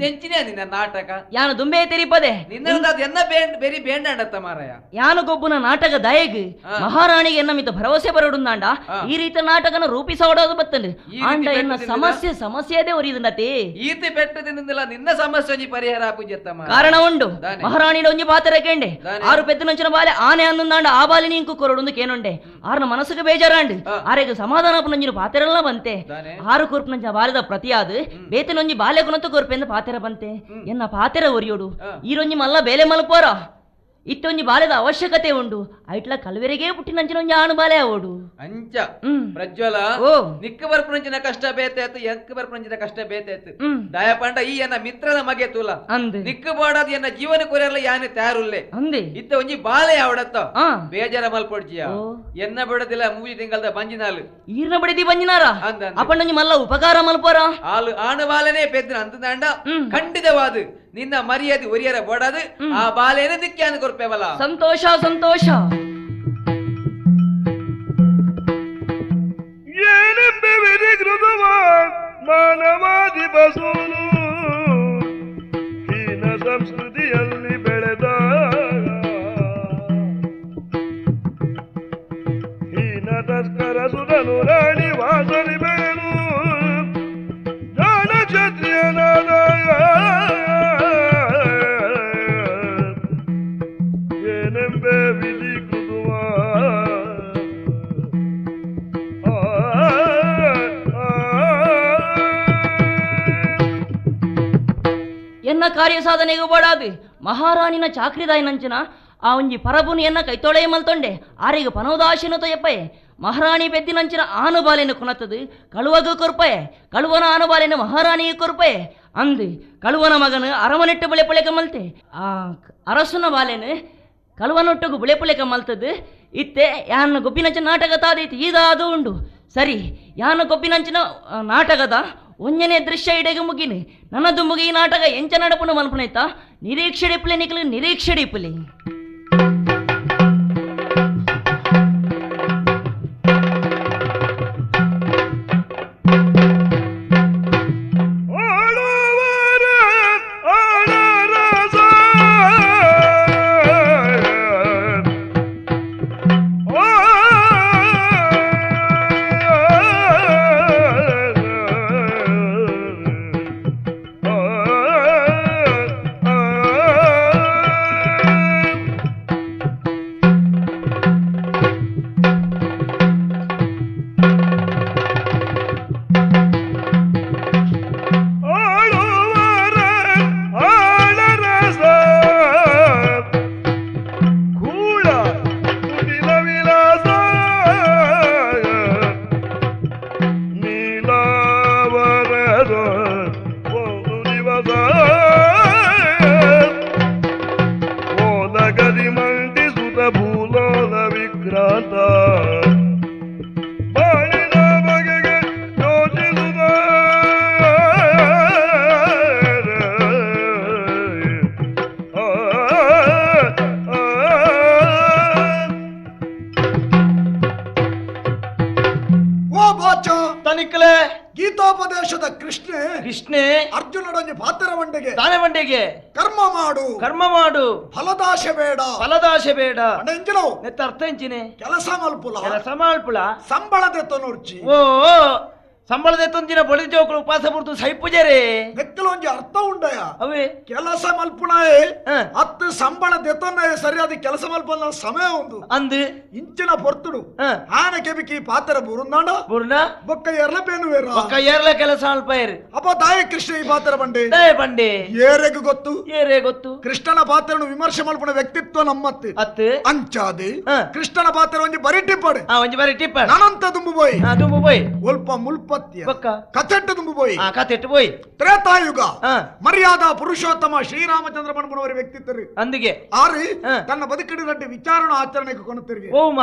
ನೆಂಚಿನೇ ನಿನ್ನ ನಾಟಕ ಯಾನು ದುಂಬೆ ತೆರಿಪದೆ ನಿನ್ನ ಎನ್ನ ಬೇರಿ ಬೇಂಡತ್ತ ಮಾರಾಯ ಯಾನು ಗೊಬ್ಬುನ ನಾಟಕ ದಯಗ್ ಮಹಾರಾಣಿಗೆ ಎನ್ನ ಮಿತ ಭರವಸೆ ಬರಡುಂದಾಂಡ ಈ ರೀತಿ ನಾಟಕನ ರೂಪಿಸೋಡೋದು ಬತ್ತಂಡು ಆಂಡ ಎನ್ನ ಸಮಸ್ಯೆ ಸಮಸ್ಯೆದೇ ಒರಿಯುದುಂಡತಿ ಈತಿ ಬೆಟ್ಟದಿಂದಲ್ಲ ನಿನ್ನ ಸಮಸ್ಯೆ ಒಂಜಿ ಪರಿಹಾರ ಆಪುಜತ್ತ ಮಾರಾಯ ಕಾರಣ ಉಂಡು ಮಹಾರಾಣಿಡ ಒಂಜಿ ಪಾತ್ರ ಕೇಂಡೆ ಆರು ಪೆದ್ದು ನಂಚಿನ ಬಾಲೆ ಆನೆ ಅಂದುಂದಾಂಡ ಆ ಬಾಲಿ ನೀಂಕು ಕೊರಡುಂದು ಕೇನುಂಡೆ ಆರ್ನ ಮನಸ್ಸುಗೆ ಬೇಜಾರಾಂಡು ಆರೆಗೆ ಸಮಾಧಾನ ನಂಜಿನ ಪಾತೆರೆಲ್ಲ ಬಂತೆ ಆರು ಕೊರ್ಪು ನಂಚಿನ ಬಾಲೆದ ಪ್ರತಿಯಾದು ಬೇತನೊಂಜಿ ಬಾಲ್ಯ ಕುನತ್ತು ಕೊರ್ಪೆ ಪಾತೆರ ಬಂತೆ ಎನ್ನ ಪಾತೆರ ಒರಿಯೋಡು ಈರೊಂಜಿ ಮಲ್ಲ ಬೇಲೆ ಮಲ್ಪೋರ ಇತ್ತೊಂಜಿ ಬಾಲೆದ ಅವಶ್ಯಕತೆ ಉಂಡು ಐಟ್ಲ ಕಲ್ವೆರೆಗೆ ಪುಟ್ಟಿನಂಚಿನೊಂಜಿ ಆಣು ಬಾಲೆ ಅವೋಡು ಅಂಚ ಪ್ರಜ್ವಲ ಓ ನಿಕ್ಕ ಬರ್ಪುನಂಚಿನ ಕಷ್ಟ ಬೇತಾಯ್ತು ಎಂಕ ಬರ್ಪುನಂಚಿನ ಕಷ್ಟ ಬೇತಾಯ್ತು ದಯಪಂಡ ಈ ಎನ್ನ ಮಿತ್ರನ ಮಗೆ ತೂಲ ಅಂದೆ ನಿಕ್ಕ ಬೋಡಾದ ಎನ್ನ ಜೀವನ ಕೊರೆಯಲ್ಲ ಯಾನೆ ತಯಾರುಲ್ಲೆ ಅಂದೆ ಇತ್ತ ಒಂಜಿ ಬಾಲೆ ಅವಡತ್ತ ಆ ಬೇಜಾರ ಮಲ್ಪೊಡ್ಜಿಯ ಎನ್ನ ಬಿಡದಿಲ್ಲ ಮೂಜಿ ತಿಂಗಳದ ಬಂಜಿನಾಲು ಈರ್ನ ಬಡಿದಿ ಬಂಜಿನಾರ ಅಂದ ಅಪ್ಪಣ್ಣಂಜಿ ಮಲ್ಲ ಉಪಕಾರ ಮಲ್ಪೋರ ಆಳು ಆಣು ಬಾಲನೆ ಪೆದ್ದಿನ ಅಂತಂದ ಖಂಡಿತವಾದು ನಿನ್ನ ಮರ್ಯಾದೆ ಒರಿಯರ ಬೋಡಾದು ಆ ಬಾಲೇನೆ ದಿಕ್ಕ್ಯಾನು ಕೊರ್ಪೇವಲ್ಲ ಸಂತೋಷ ಸಂತೋಷ ಏನೆಂಬೆ ವಿಧಿಕೃತವ ಮಾನವಾದಿ ಬಸೂಲು ಹೀನ ಸಂಸ್ಕೃತಿಯಲ್ಲಿ ಬೆಳೆದ ಹೀನ ತಸ್ಕರ ಸುಧನು ರಾಣಿ ವಾಸಲಿ ಬೆಳೆದು ಜಾಣ ಕ್ಷತ್ರಿಯನಾದ ಏನೆಂಬೆ ವಿಧಿಕೃತವ ಎನ್ನ ಕಾರ್ಯ ಸಾಧನೆಗೆ ಬೋಡಾದು ಮಹಾರಾಣಿನ ಚಾಕ್ರಿದಾಯ ನಂಚಿನ ಆ ಒಂಜಿ ಪರಬುನಿ ಎನ್ನ ಕೈತೊಳೆ ಮಲ್ತೊಂಡೆ ಆರಿಗೆ ಪನೋದಾಶಿನ ತೊಯಪ್ಪಯೆ ಮಹಾರಾಣಿ ಬೆದ್ದಿನಂಚಿನ ಆನುಬಾಲೆನ ಕೊನತ್ತದು ಕಳುವಗ ಕೊರ್ಪಯೆ ಕಳುವನ ಆನುಬಾಲೆನ ಮಹಾರಾಣಿಗೆ ಕೊರ್ಪಯೆ ಅಂದು ಕಳುವನ ಮಗನು ಅರಮನೆಟ್ಟು ಬಳೆ ಪುಳೆಕ ಮಲ್ತೆ ಆ ಅರಸನ ಬಾಲೆನು ಕಳುವನೊಟ್ಟಗು ಬಳೆ ಪುಳೆಕ ಮಲ್ತದ್ದು ಇತ್ತೆ ಯಾನ ಗೊಬ್ಬಿನಂಚಿನ ನಾಟಕ ತಾದೈತಿ ಈದಾದು ಉಂಡು ಸರಿ ಯಾನ ಗೊಬ್ಬಿನಂಚಿನ ನಾಟಕದ ಒಂಜನೇ ದೃಶ್ಯ ಇಡೆಗೆ ಮುಗಿನಿ ನನ್ನದು ಮುಗಿ ಈ ನಾಟಕ ಎಂಚ ನಡಪುನ ಮಲ್ಪನೈತ ನಿರೀಕ್ಷೆಡಿಪ್ಲೆ ನಿಕ್ಲು ನಿರೀಕ್ಷೆಡಿಪ್ಲೆ ಆಳವರ ಆಳರಸ ಗೀತಾಪದೇಶದ ಕೃಷ್ಣೆ ಅರ್ಜುನಡೊಂಜಿ ಪಾತ್ರ ಮಂಡೆಗೆ ತಾನೆ ಮಂಡೆಗೆ ಕರ್ಮ ಮಾಡು ಫಲದಾಶೆ ಬೇಡ ಎಂಜಿನವು ನೆತ್ತ ಅರ್ಥ ಎಂಚಿನೆ ಕೆಲಸ ಮಲ್ಪುಲ ಸಂಬಳದೆತ್ತ ನೋಡ್ಚಿ ಓ ಸಂಬಳದ ತೊಂದಿನ ಬಳಿ ಜೋಕುಲು ಉಪವಾಸ ಬಿಡ್ತು ಸೈಪುಜರೆ ನೆಕ್ಕಲೊಂಜಿ ಅರ್ಥ ಉಂಡಯ ಅವೇ ಕೆಲಸ ಮಲ್ಪುಣಾಯೇ ಹತ್ತು ಸಂಬಳ ದೆತ್ತೊಂದ ಸರಿಯಾದ ಕೆಲಸ ಮಲ್ಪನ ಸಮಯ ಒಂದು ಅಂದು ಇಂಚಿನ ಪೊರ್ತುಡು ಆನ ಕೆಬಿಕಿ ಪಾತ್ರ ಬುರುಂದಾಂಡ ಬೊಕ್ಕ ಎರ್ಲ ಬೇನುವೇರ ಏರ್ಲ ಕೆಲಸ ಅಲ್ಪ ಅಪ್ಪ ದಾಯ ಕೃಷ್ಣ ಈ ಪಾತ್ರ ಬಂಡೆ ಏರೆಗೂ ಗೊತ್ತು ಕೃಷ್ಣನ ಪಾತ್ರನು ವಿಮರ್ಶೆ ಮಲ್ಪನ ವ್ಯಕ್ತಿತ್ವ ನಮ್ಮತ್ತೆ ಅಂಚಾದೆ ಕೃಷ್ಣನ ಪಾತ್ರ ಒಂಜಿ ಬರಿ ಟಿಪ್ಪಡೆ ನಾನಂತ ದುಂಬು ಬೋಯ್ ಒಲ್ಪ ಮುಲ್ಪ ಕಥೆಟ್ಟು ತುಂಬು ಬೋಯ್ ತ್ರೇತಾಯುಗ ಮರ್ಯಾದಾ ಪುರುಷೋತ್ತಮ ಶ್ರೀರಾಮಚಂದ್ರ ಮನಪನವರ ವ್ಯಕ್ತಿತ್ವರು ಅಂದಿಗೆ ಆರು ತನ್ನ ಬದುಕಿಡಿರಡ್ಡಿ ವಿಚಾರಣ ಆಚರಣೆಗೆ ಕೊನುತ್ತಿರಿಗೆ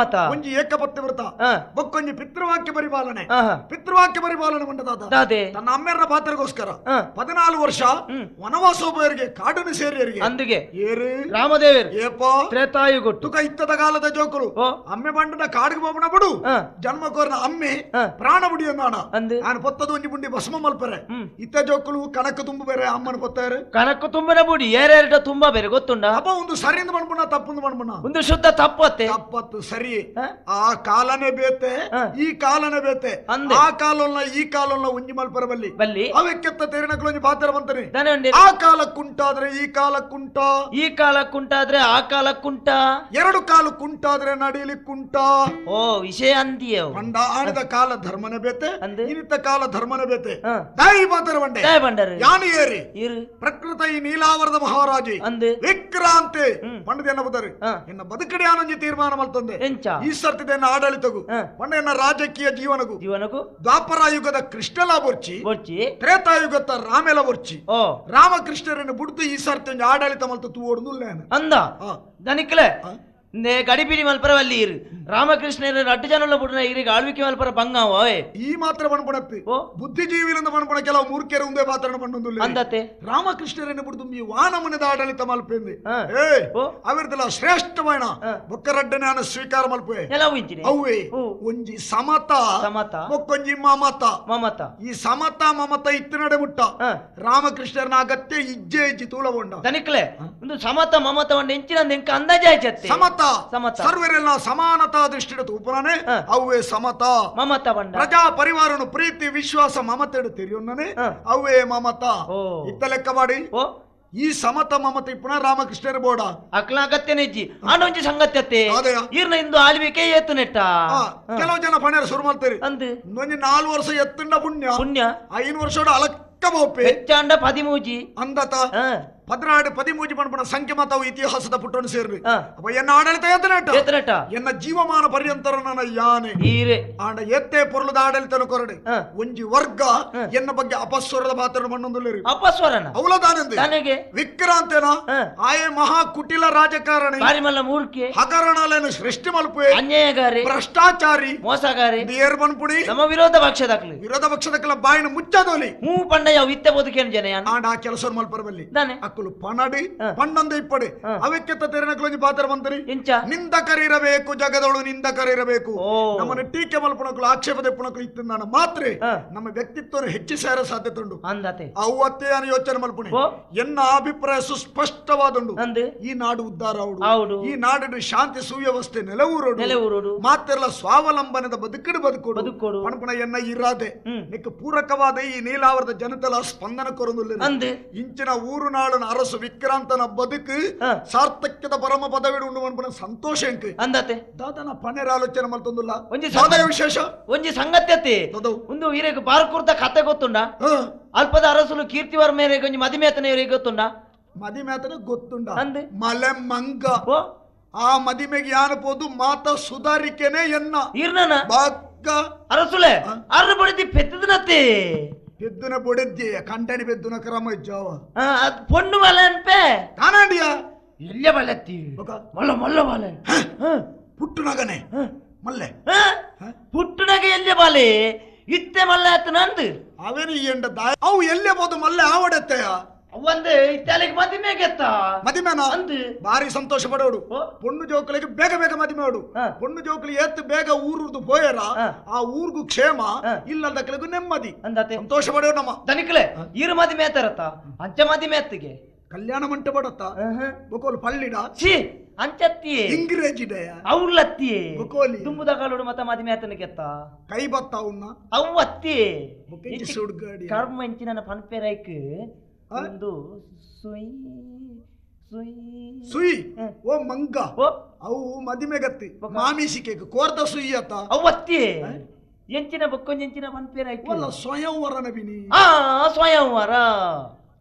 ಒಂಜಿ ಏಕಪತ್ಯ ವ್ರತ ಬೊಕ್ಕೊಂಜಿ ಪಿತೃವಾಕ್ಯ ಪರಿಪಾಲನೆ ಮಂಡದಾದ ತನ್ನ ಅಮ್ಮೆರ ಪಾತ್ರಗೋಸ್ಕರ 14 ವರ್ಷ ವನವಾಸ ಹೋಗುವವರಿಗೆ ಕಾಡನ್ನು ಸೇರಿಯರಿಗೆ ಅಂದಿಗೆ ಏರು ರಾಮದೇವರು ಏಪ ತ್ರೇತಾಯುಗ ತುಕ ಇತ್ತದ ಕಾಲದ ಜೋಕರು ಅಮ್ಮೆ ಬಂಡದ ಕಾಡಿಗೆ ಹೋಗೋಣ ಬಿಡು ಜನ್ಮಕೋರ್ನ ಅಮ್ಮೆ ಪ್ರಾಣ ಬಿಡಿಯೋಣ ನಾನು ಪೊತ್ತದು ಒಂಜಿ ಬುಂಡಿ ಭಸ್ಮ ಮಲ್ಪರೆ ಇತ್ತ ಜೋಕುಲು ಕನಕ ತುಂಬು ಬೇರೆ ಅಮ್ಮನ ಪೊತ್ತಾರೆ ಕನಕ ತುಂಬನ ಬುಡಿ ಏರೇಟ ತುಂಬಾ ಬೇರೆ ಗೊತ್ತುಂಡ ಅಪ್ಪ ಒಂದು ಸರಿಯಿಂದ ಮಣ್ಬಣ್ಣ ತಪ್ಪೊಂದು ಮಣ್ಬಣ್ಣ ಒಂದು ಶುದ್ಧ ತಪ್ಪತ್ತು ಸರಿ ಆ ಕಾಲನೇ ಬೇತೆ ಈ ಕಾಲನೇ ಬೇತೆ ಆ ಕಾಲೊಲ್ಲ ಈ ಕಾಲೊಲ್ಲ ಒಂಜಿ ಮಲ್ಪರೆ ಬಲ್ಲಿ ಅವಕ್ಕೆತ್ತ ತೆರಿನಕ್ಲು ಒಂಜಿ ಪಾತ್ರ ಬಂತಾನೆ ಆ ಕಾಲಕ್ಕುಂಟಾದ್ರೆ ಈ ಕಾಲಕ್ಕುಂಟಾದ್ರೆ ಆ ಕಾಲಕ್ಕುಂಟ ಎರಡು ಕಾಲು ಕುಂಟಾದ್ರೆ ನಡೀಲಿಕ್ಕುಂಟ ಓ ವಿಷಯ ಅಂತೀಯ ಪಂಡ ಆಡಿದ ಕಾಲ ಧರ್ಮನೇ ಬೇತೆ ಇನಿತ ಕಾಲ ಧರ್ಮನ ಬೇತೆ ತಾಯಿ ಪಾತ್ರ ಬಂಡೆ ಯಾನಿ ಏರಿ ಪ್ರಕೃತ ಈ ನೀಲಾವರದ ಮಹಾರಾಜಿ ವಿಕ್ರಾಂತಿ ಪಂಡದ ಎನ್ನ ಬುದ್ಧರು ಎನ್ನ ಬದುಕಡೆ ಆನಂಜಿ ತೀರ್ಮಾನ ಮಲ್ತಂದೆ ಈ ಸರ್ತಿದ ಎನ್ನ ಆಡಳಿತಗು ಪಂಡ ಎನ್ನ ರಾಜಕೀಯ ಜೀವನಗು ದ್ವಾಪರಾಯುಗದ ಕೃಷ್ಣಲ ಬೊರ್ಚಿ ತ್ರೇತಾಯುಗದ ರಾಮೆಲ ಬೊರ್ಚಿ ರಾಮಕೃಷ್ಣರನ್ನು ಬುಡ್ದು ಈ ಸರ್ತಿ ಒಂಜಿ ಆಡಳಿತ ಮಲ್ತ ತೂವೋಡು ಅಂದ ದನಿಕ್ಲೆ ಗಡಿಪಿಡಿ ಮಲ್ಪರ ಅಲ್ಲಿ ರಾಮಕೃಷ್ಣ ಅಡ್ಡು ಜನ ಬಿಡ್ರ ಈಗ ಆಳ್ವಿಕೆ ಮಲ್ಪರ ಬಂಗಾವ ಈ ಮಾತ್ರ ಬಣ್ಪಣತ್ತಿ ಬುದ್ಧಿಜೀವಿಯಿಂದ ಬಣ್ಪಣ ಕೆಲವು ಮೂರ್ಖರು ಒಂದೇ ಪಾತ್ರ ಬಣ್ಣೊಂದು ಅಂದತೆ ರಾಮಕೃಷ್ಣರನ್ನು ಬಿಡ್ದು ಈ ವಾನಮನದ ಆಡಳಿತ ಮಲ್ಪೆಂದು ಅವರದೆಲ್ಲ ಶ್ರೇಷ್ಠವಾಣ ಬೊಕ್ಕರಡ್ಡನೆ ನಾನು ಸ್ವೀಕಾರ ಮಲ್ಪೆ ಅವೇ ಒಂಜಿ ಸಮತ ಬೊಕ್ಕೊಂಜಿ ಮಮತ ಈ ಸಮತ ಮಮತ ಇತ್ತು ನಡೆ ಮುಟ್ಟ ರಾಮಕೃಷ್ಣರನ ಅಗತ್ಯ ಇಜ್ಜೆ ತೂಳಗೊಂಡ ತನಿಕ್ಲೆ ಒಂದು ಸಮತ ಮಮತ ಒಂದು ಎಂಚಿನ ಅಂದಾಜಾಯ್ಚತ್ತೆ ಸಮತ ಸರ್ವರೆಲ್ಲ ಸಮಾನತಾ ದೃಷ್ಟಿಡ ತೂಪನೇ ಅವೇ ಸಮತ ಮಮತ ಪ್ರಜಾ ಪರಿವಾರನು ಪ್ರೀತಿ ವಿಶ್ವಾಸ ಮಮತೆಡು ತಿರಿಯೊನ್ನನೆ ಅವೇ ಮಮತ ಇತ್ತ ಲೆಕ್ಕ ಮಾಡಿ ಈ ಸಮತ ಮಮತೆ ಪುನಃ ರಾಮಕೃಷ್ಣರ ಬೋಡ ಅಕ್ಲ ಅಗತ್ಯನೇ ಇಜ್ಜಿ ಆನೊಂಜಿ ಸಂಗತ್ಯತೆ ಈರ್ನ ಇಂದು ಆಳ್ವಿಕೆ ಏತು ನೆಟ್ಟ ಕೆಲವು ಜನ ಪಣೆರ ಶುರು ಮಾಡ್ತಾರೆ ಒಂಜಿ 4 ವರ್ಷ ಎತ್ತುಂಡ ಪುಣ್ಯ 5 ವರ್ಷ ಅಲಕ್ಕ ಬೋಪೆ ಹೆಚ್ಚಾಂಡ 13 ಅಂದತ 13 ಪಣಪಣ ಸಂಖ್ಯೆ ಮಾತಾವು ಇತಿಹಾಸದ ಪುಟ್ಟನ್ನು ಸೇರ್ರಿ ಅಪ್ಪ ಎನ್ನ ಆಡಳಿತ ಎತ್ತನಟ ಎನ್ನ ಜೀವಮಾನ ಪರ್ಯಂತರ ನನ್ನ ಯಾನೆ ಆಂಡ ಎತ್ತೆ ಪೊರ್ಲದ ಆಡಳಿತ ಕೊರಡೆ ಒಂಜಿ ವರ್ಗ ಎನ್ನ ಬಗ್ಗೆ ಅಪಸ್ವರದ ಪಾತ್ರ ಮಣ್ಣೊಂದು ಅಪಸ್ವರನ ಅವಲದಾನಂದೆ ವಿಕ್ರಾಂತೇನ ಆಯೇ ಮಹಾ ಕುಟಿಲ ರಾಜಕಾರಣಿ ಹಗರಣಲೇನು ಸೃಷ್ಟಿ ಮಲ್ಪೆ ಅನ್ಯಾಯಗಾರಿ ಭ್ರಷ್ಟಾಚಾರಿ ಮೋಸಗಾರಿ ಏರ್ ಬನ್ಪುಡಿ ನಮ್ಮ ವಿರೋಧ ಪಕ್ಷದಕ್ಕೆಲ್ಲ ಬಾಯಿನ ಮುಚ್ಚದೋಲಿ ಹೂ ಪಂಡ ಯಾವ ಇತ್ತೆ ಬದುಕೇನು ಜನ ಆಂಡ ಆ ಕೆಲಸ ಮಲ್ಪರ ಬಲ್ಲಿ ಪಣಡಿ ಪಣ್ಣಂದ ಇಪ್ಪಡೆ ಅವಕ್ಕೆತ್ತ ತೆರನಕ್ಲೊಂಜಿ ಪಾತ್ರ ಬಂತರಿ ನಿಂದಕರಿರಬೇಕು ಜಗದೊಳು ನಿಂದಕರಿರಬೇಕು ನಮ್ಮನ್ನು ಟೀಕೆ ಮಲ್ಪಣಕ್ಲು ಆಕ್ಷೇಪದ ಪುಣಕ್ಲು ಇತ್ತು ನಾನು ಮಾತ್ರ ನಮ್ಮ ವ್ಯಕ್ತಿತ್ವವನ್ನು ಹೆಚ್ಚಿಸಾರ ಸಾಧ್ಯತೆ ಉಂಟು ಅವತ್ತೇ ನಾನು ಯೋಚನೆ ಮಲ್ಪಣೆ ಎನ್ನ ಅಭಿಪ್ರಾಯ ಸುಸ್ಪಷ್ಟವಾದುಂಡು ಈ ನಾಡು ಉದ್ಧಾರ ಆವುದು ಈ ನಾಡಿನ ಶಾಂತಿ ಸುವ್ಯವಸ್ಥೆ ನೆಲವೂರೋಡು ಮಾತೆಲ್ಲ ಸ್ವಾವಲಂಬನದ ಬದುಕೋಡು ಪಣಪಣ ಎನ್ನ ಇರಾದೆ ನಿಕ್ಕ ಪೂರಕವಾದ ಈ ನೀಲಾವರದ ಜನತೆಲ್ಲ ಸ್ಪಂದನ ಕೊರೊಂದು ಇಂಚಿನ ಊರು ನಾಡು ಅರಸು ವಿಕ್ರಾಂತನ ಬದುಕು ಸಾರ್ಥಕ್ಯದ ಪರಮ ಪದವಿಡು ಉಂಡು ಸಂತೋಷ ಅಂದತೆ ದಾದನ ಪಣೆರ ಆಲೋಚನೆ ಮಲ್ತೊಂದುಲ್ಲ ಒಂಜಿ ವಿಶೇಷ ಒಂಜಿ ಸಂಗತ್ಯತೆ ಒಂದು ವೀರಕ್ಕೆ ಬಾರಕೂರ್ತ ಕತೆ ಗೊತ್ತುಂಡ ಅಲ್ಪದ ಅರಸುಲು ಕೀರ್ತಿವರ್ಮೇರೆ ಒಂಜಿ ಮದಿಮೇತನೆಯವರಿಗೆ ಗೊತ್ತುಂಡ ಮದಿಮೇತನ ಗೊತ್ತುಂಡ ಮಲೆ ಮಂಗ ಆ ಮದಿಮೆಗೆ ಯಾನಪೋದು ಮಾತ ಸುಧಾರಿಕೆನೆ ಎನ್ನ ಇರ್ನನ ಬಾಕ್ಕ ಅರಸುಲೆ ಅರ್ರ ಬಡಿದಿ ಪೆತ್ತದನತ್ತೆ పెద్దున బొడెద్ది కంటని పెద్దున క్రమ ఇచ్చావా పొన్ను వాళ్ళే కానండియా ఎల్లె వాళ్ళెత్తి మళ్ళ మళ్ళ వాళ్ళే పుట్టునగనే మళ్ళే పుట్టునగ ఎల్లె వాళ్ళే ఇత్తే మళ్ళ ఎత్తనందు అవేని ఎండ అవు ఎల్లె పోదు మళ్ళీ ఆవడెత్తయా ಒಂದು ಇತ್ತಾಲಿಗೆ ಮದಿಮೆ ಗೆತ್ತ ಮದಿಮೆನ ಅಂದು ಬಾರಿ ಸಂತೋಷ ಪಡೋಡು ಪೊಣ್ಣು ಜೋಕುಲಿಗೆ ಬೇಗ ಬೇಗ ಮದಿಮೆ ಮಾಡು ಪೊಣ್ಣು ಜೋಕುಲಿ ಎತ್ತು ಬೇಗ ಊರುದು ಪೋಯರ ಆ ಊರ್ಗೂ ಕ್ಷೇಮ ಇಲ್ಲದಕ್ಕಲಿಗೂ ನೆಮ್ಮದಿ ಸಂತೋಷ ಪಡೋಡು ನಮ್ಮ ದನಿಕ್ಲೆ ಈರು ಮದಿಮೆ ತರತ್ತ ಅಂಚೆ ಮದಿಮೆ ಎತ್ತಿಗೆ ಕಲ್ಯಾಣ ಮಂಟಪ ಬಡತ್ತ ಬೊಕೋಲು ಪಳ್ಳಿಡ ಛೀ ಅಂಚತ್ತಿ ಇಂಗ್ರೇಜಿಡೆಯ ಅವಳತ್ತಿ ಬೊಕೋಲಿ ತುಂಬುದ ಕಾಲೋಡು ಮತ್ತ ಮದಿಮೆ ಎತ್ತನಕ್ಕೆತ್ತ ಕೈ ಬತ್ತ ಅವನ್ನ ಅವತ್ತಿ ಸುಡ್ಗಾಡಿ ಕರ್ಮ ಇಂಚಿ ನನ್ನ ಪನ್ಪೆರೈಕ್ ಒಂದು ಸುಯ್ ಸುಯ್ ಸುಯಿ ಓ ಮಂಗ ಅವು ಮದಿಮೆಗತ್ತಿ ಮಾಮಿಸಿಕೆ ಕೋರ್ದ ಸುಯಿ ಅತ್ತ ಅವತ್ತಿ ಎಂಚಿನ ಬೊಕ್ಕೊಂಜೆಂಚಿನ ಪನ್ಪೆರೈಕ್ ಅಲ್ಲ ಸ್ವಯಂವರನ ಬಿನಿ ಸ್ವಯಂವರ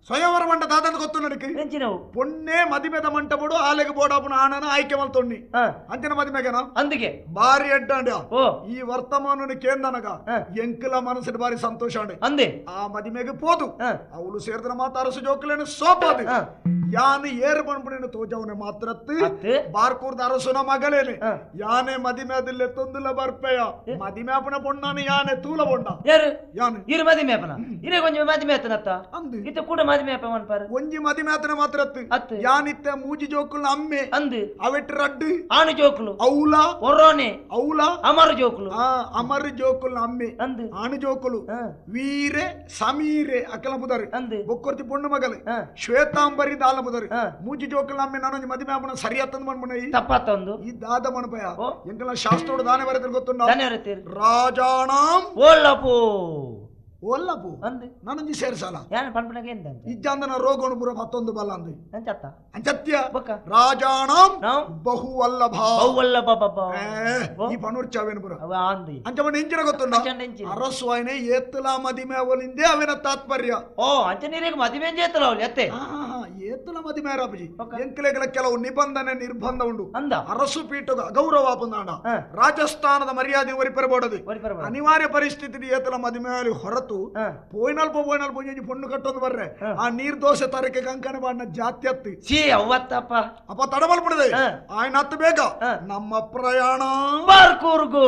ಸ್ವಯಂವರ ಮಂಟ ದಾದಂತ ಗೊತ್ತು ನಡಕ್ಕೆ ಎಂಚಿನವು ಪೊನ್ನೆ ಮದಿಮೆದ ಮಂಟ ಬೋಡು ಆಲೆಗೆ ಬೋಡಾಪುನ ಆನನ ಆಯ್ಕೆ ಮಲ್ತೊಣ್ಣಿ ಅಂತಿನ ಮದಿಮೆಗೆನ ಅಂದಿಗೆ ಬಾರಿ ಎಡ್ಡಾಂಡ ಈ ವರ್ತಮಾನ ಕೇಂದನಗ ಎಂಕಲ ಮನಸ್ಸಿನ ಬಾರಿ ಸಂತೋಷ ಅಂದೆ ಆ ಮದಿಮೆಗೆ ಪೋದು ಅವಳು ಸೇರಿದ ಮಾತಾರಸು ಜೋಕಲೇನು ಸೋಪಾದು ಯಾನು ಏರು ಬಂದ್ಬಿಡೇನು ತೋಜವನೆ ಮಾತ್ರತ್ತು ಬಾರ್ಕೂರ್ದ ಅರಸುನ ಮಗಳೇನೆ ಯಾನೆ ಮದಿಮೆ ಅದಿಲ್ಲ ತೊಂದಿಲ್ಲ ಬರ್ಪೆಯ ಮದಿಮೆ ಅಪ್ಪನ ಬೊಣ್ಣಾನೆ ಯಾನೆ ತೂಲ ಬೊಣ್ಣ ಯಾರು ಯಾನೆ ಇರು ಮದಿಮೆ ಅಪ್ಪನ ಇರೇ ಕೊಂಚ ಮದಿಮೆ ಅತ್ತನತ್ತ ಅಂದು ಇತ್ತ ಕೂಡ ಮದಿಮೆ ಅಪ್ಪ ಮನ್ಪಾರ ಒಂಜಿ ಮದಿಮೆ ಅತನ ಮಾತ್ರತ್ತು ಅತ್ತು ಯಾನಿತ್ತ ಮೂಜಿ ಜೋಕುಲ್ನ ಅಮ್ಮೆ ಅಂದು ಅವೆಟ್ ರಡ್ಡು ಆಣು ಜೋಕುಲು ಔಲ ಒರ್ರೋನೆ ಔಲ ಅಮರು ಜೋಕುಲು ಅಮರ್ ಜೋಕುಲ್ನ ಅಮ್ಮೆ ಅಂದು ಆಣು ಜೋಕುಲು ವೀರೆ ಸಮೀರೆ ಅಕಲ ಬುದರಿ ಅಂದು ಬೊಕ್ಕೊರ್ತಿ ಪೊಣ್ಣು ಮಗಲು ಶ್ವೇತಾಂಬರಿ ದಾಲ ಬುದರಿ ಮೂಜಿ ಜೋಕುಲ್ನ ಅಮ್ಮೆ ನಾನೊಂದು ಮದಿಮೆ ಅಪ್ಪನ ಸರಿ ಅತ್ತಂದು ಮನ್ಮುನ ತಪ್ಪತ್ತೊಂದು ಈ ದಾದ ಮನಪಯ ಎಂಕಲ ಶಾಸ್ತ್ರೋಡು ದಾನೆ ಬರೆದ್ರೆ ಗೊತ್ತುಂಡ ಧನ್ಯವಾದ ರಾಜಾಣಂ ಓಲ್ಲಪು ಒಲ್ಲಪು ಅಂದು ನಾನೊಂಜಿ ಸೇರ್ಸಾಲ ಯಾನ ಪನ್ಪನಗೆ ಎಂದ ಇಜ್ಜಂದನ ರೋಗೋಣು ಪುರ ಮತ್ತೊಂದು ಬಲ್ಲ ಅಂದು ಅಂಚತ್ತ ಅಂಚತ್ಯ ಬೊಕ್ಕ ರಾಜಾಣಂ ನಾವು ಬಹು ವಲ್ಲಭ ಔವಲ್ಲ ಬಾಬಾ ಈ ಪಣೂರ್ ಚಾವೇನು ಪುರ ಅವ ಅಂದಿ ಅಂಚಮಣ್ಣ ಇಂಚಿನ ಗೊತ್ತುಂಡ ಅಂಚೆ ಅರಸು ಆಯ್ನೆ ಏತ್ತಲ ಮದಿಮೆ ಅವಲಿಂದೇ ಅವಿನ ತಾತ್ಪರ್ಯ ಅಂಚೆ ನೀರಿಗೆ ಮದುವೆ ಜೇತಲ ಅವಳು ಎತ್ತೆ ಏತ್ತಲ ಮದಿಮೆ ರಾಪಜಿ ಎಂಕಲೆಗಳ ಕೆಲವು ನಿಬಂಧನೆ ನಿರ್ಬಂಧ ಉಂಡು ಅಂದ ಅರಸು ಪೀಠ ಗೌರವ ಪುಂದಾಂಡ ರಾಜಸ್ಥಾನದ ಮರ್ಯಾದೆ ಒರಿಪರಬೋಡದು ಅನಿವಾರ್ಯ ಪರಿಸ್ಥಿತಿ ಏತಲ ಮದಿಮೆ ಹೊರತು ಪೋಯ್ನಲ್ಪ ಪೊಣ್ಣು ಕಟ್ಟೊಂದು ಬರ್ರೆ ಆ ನೀರ್ ದೋಸೆ ತರಕ್ಕೆ ಕಂಕಣ ಬಾಣ ಜಾತಿ ಹತ್ತಿ ಛೀ ಅವತ್ತಪ್ಪ ಅಪ್ಪ ತಡಮಲ್ ಬಿಡದೆ ಆಯ್ನ ಹತ್ತು ಬೇಗ ನಮ್ಮ ಪ್ರಯಾಣ ಬಾರ್ಕೂರ್ಗು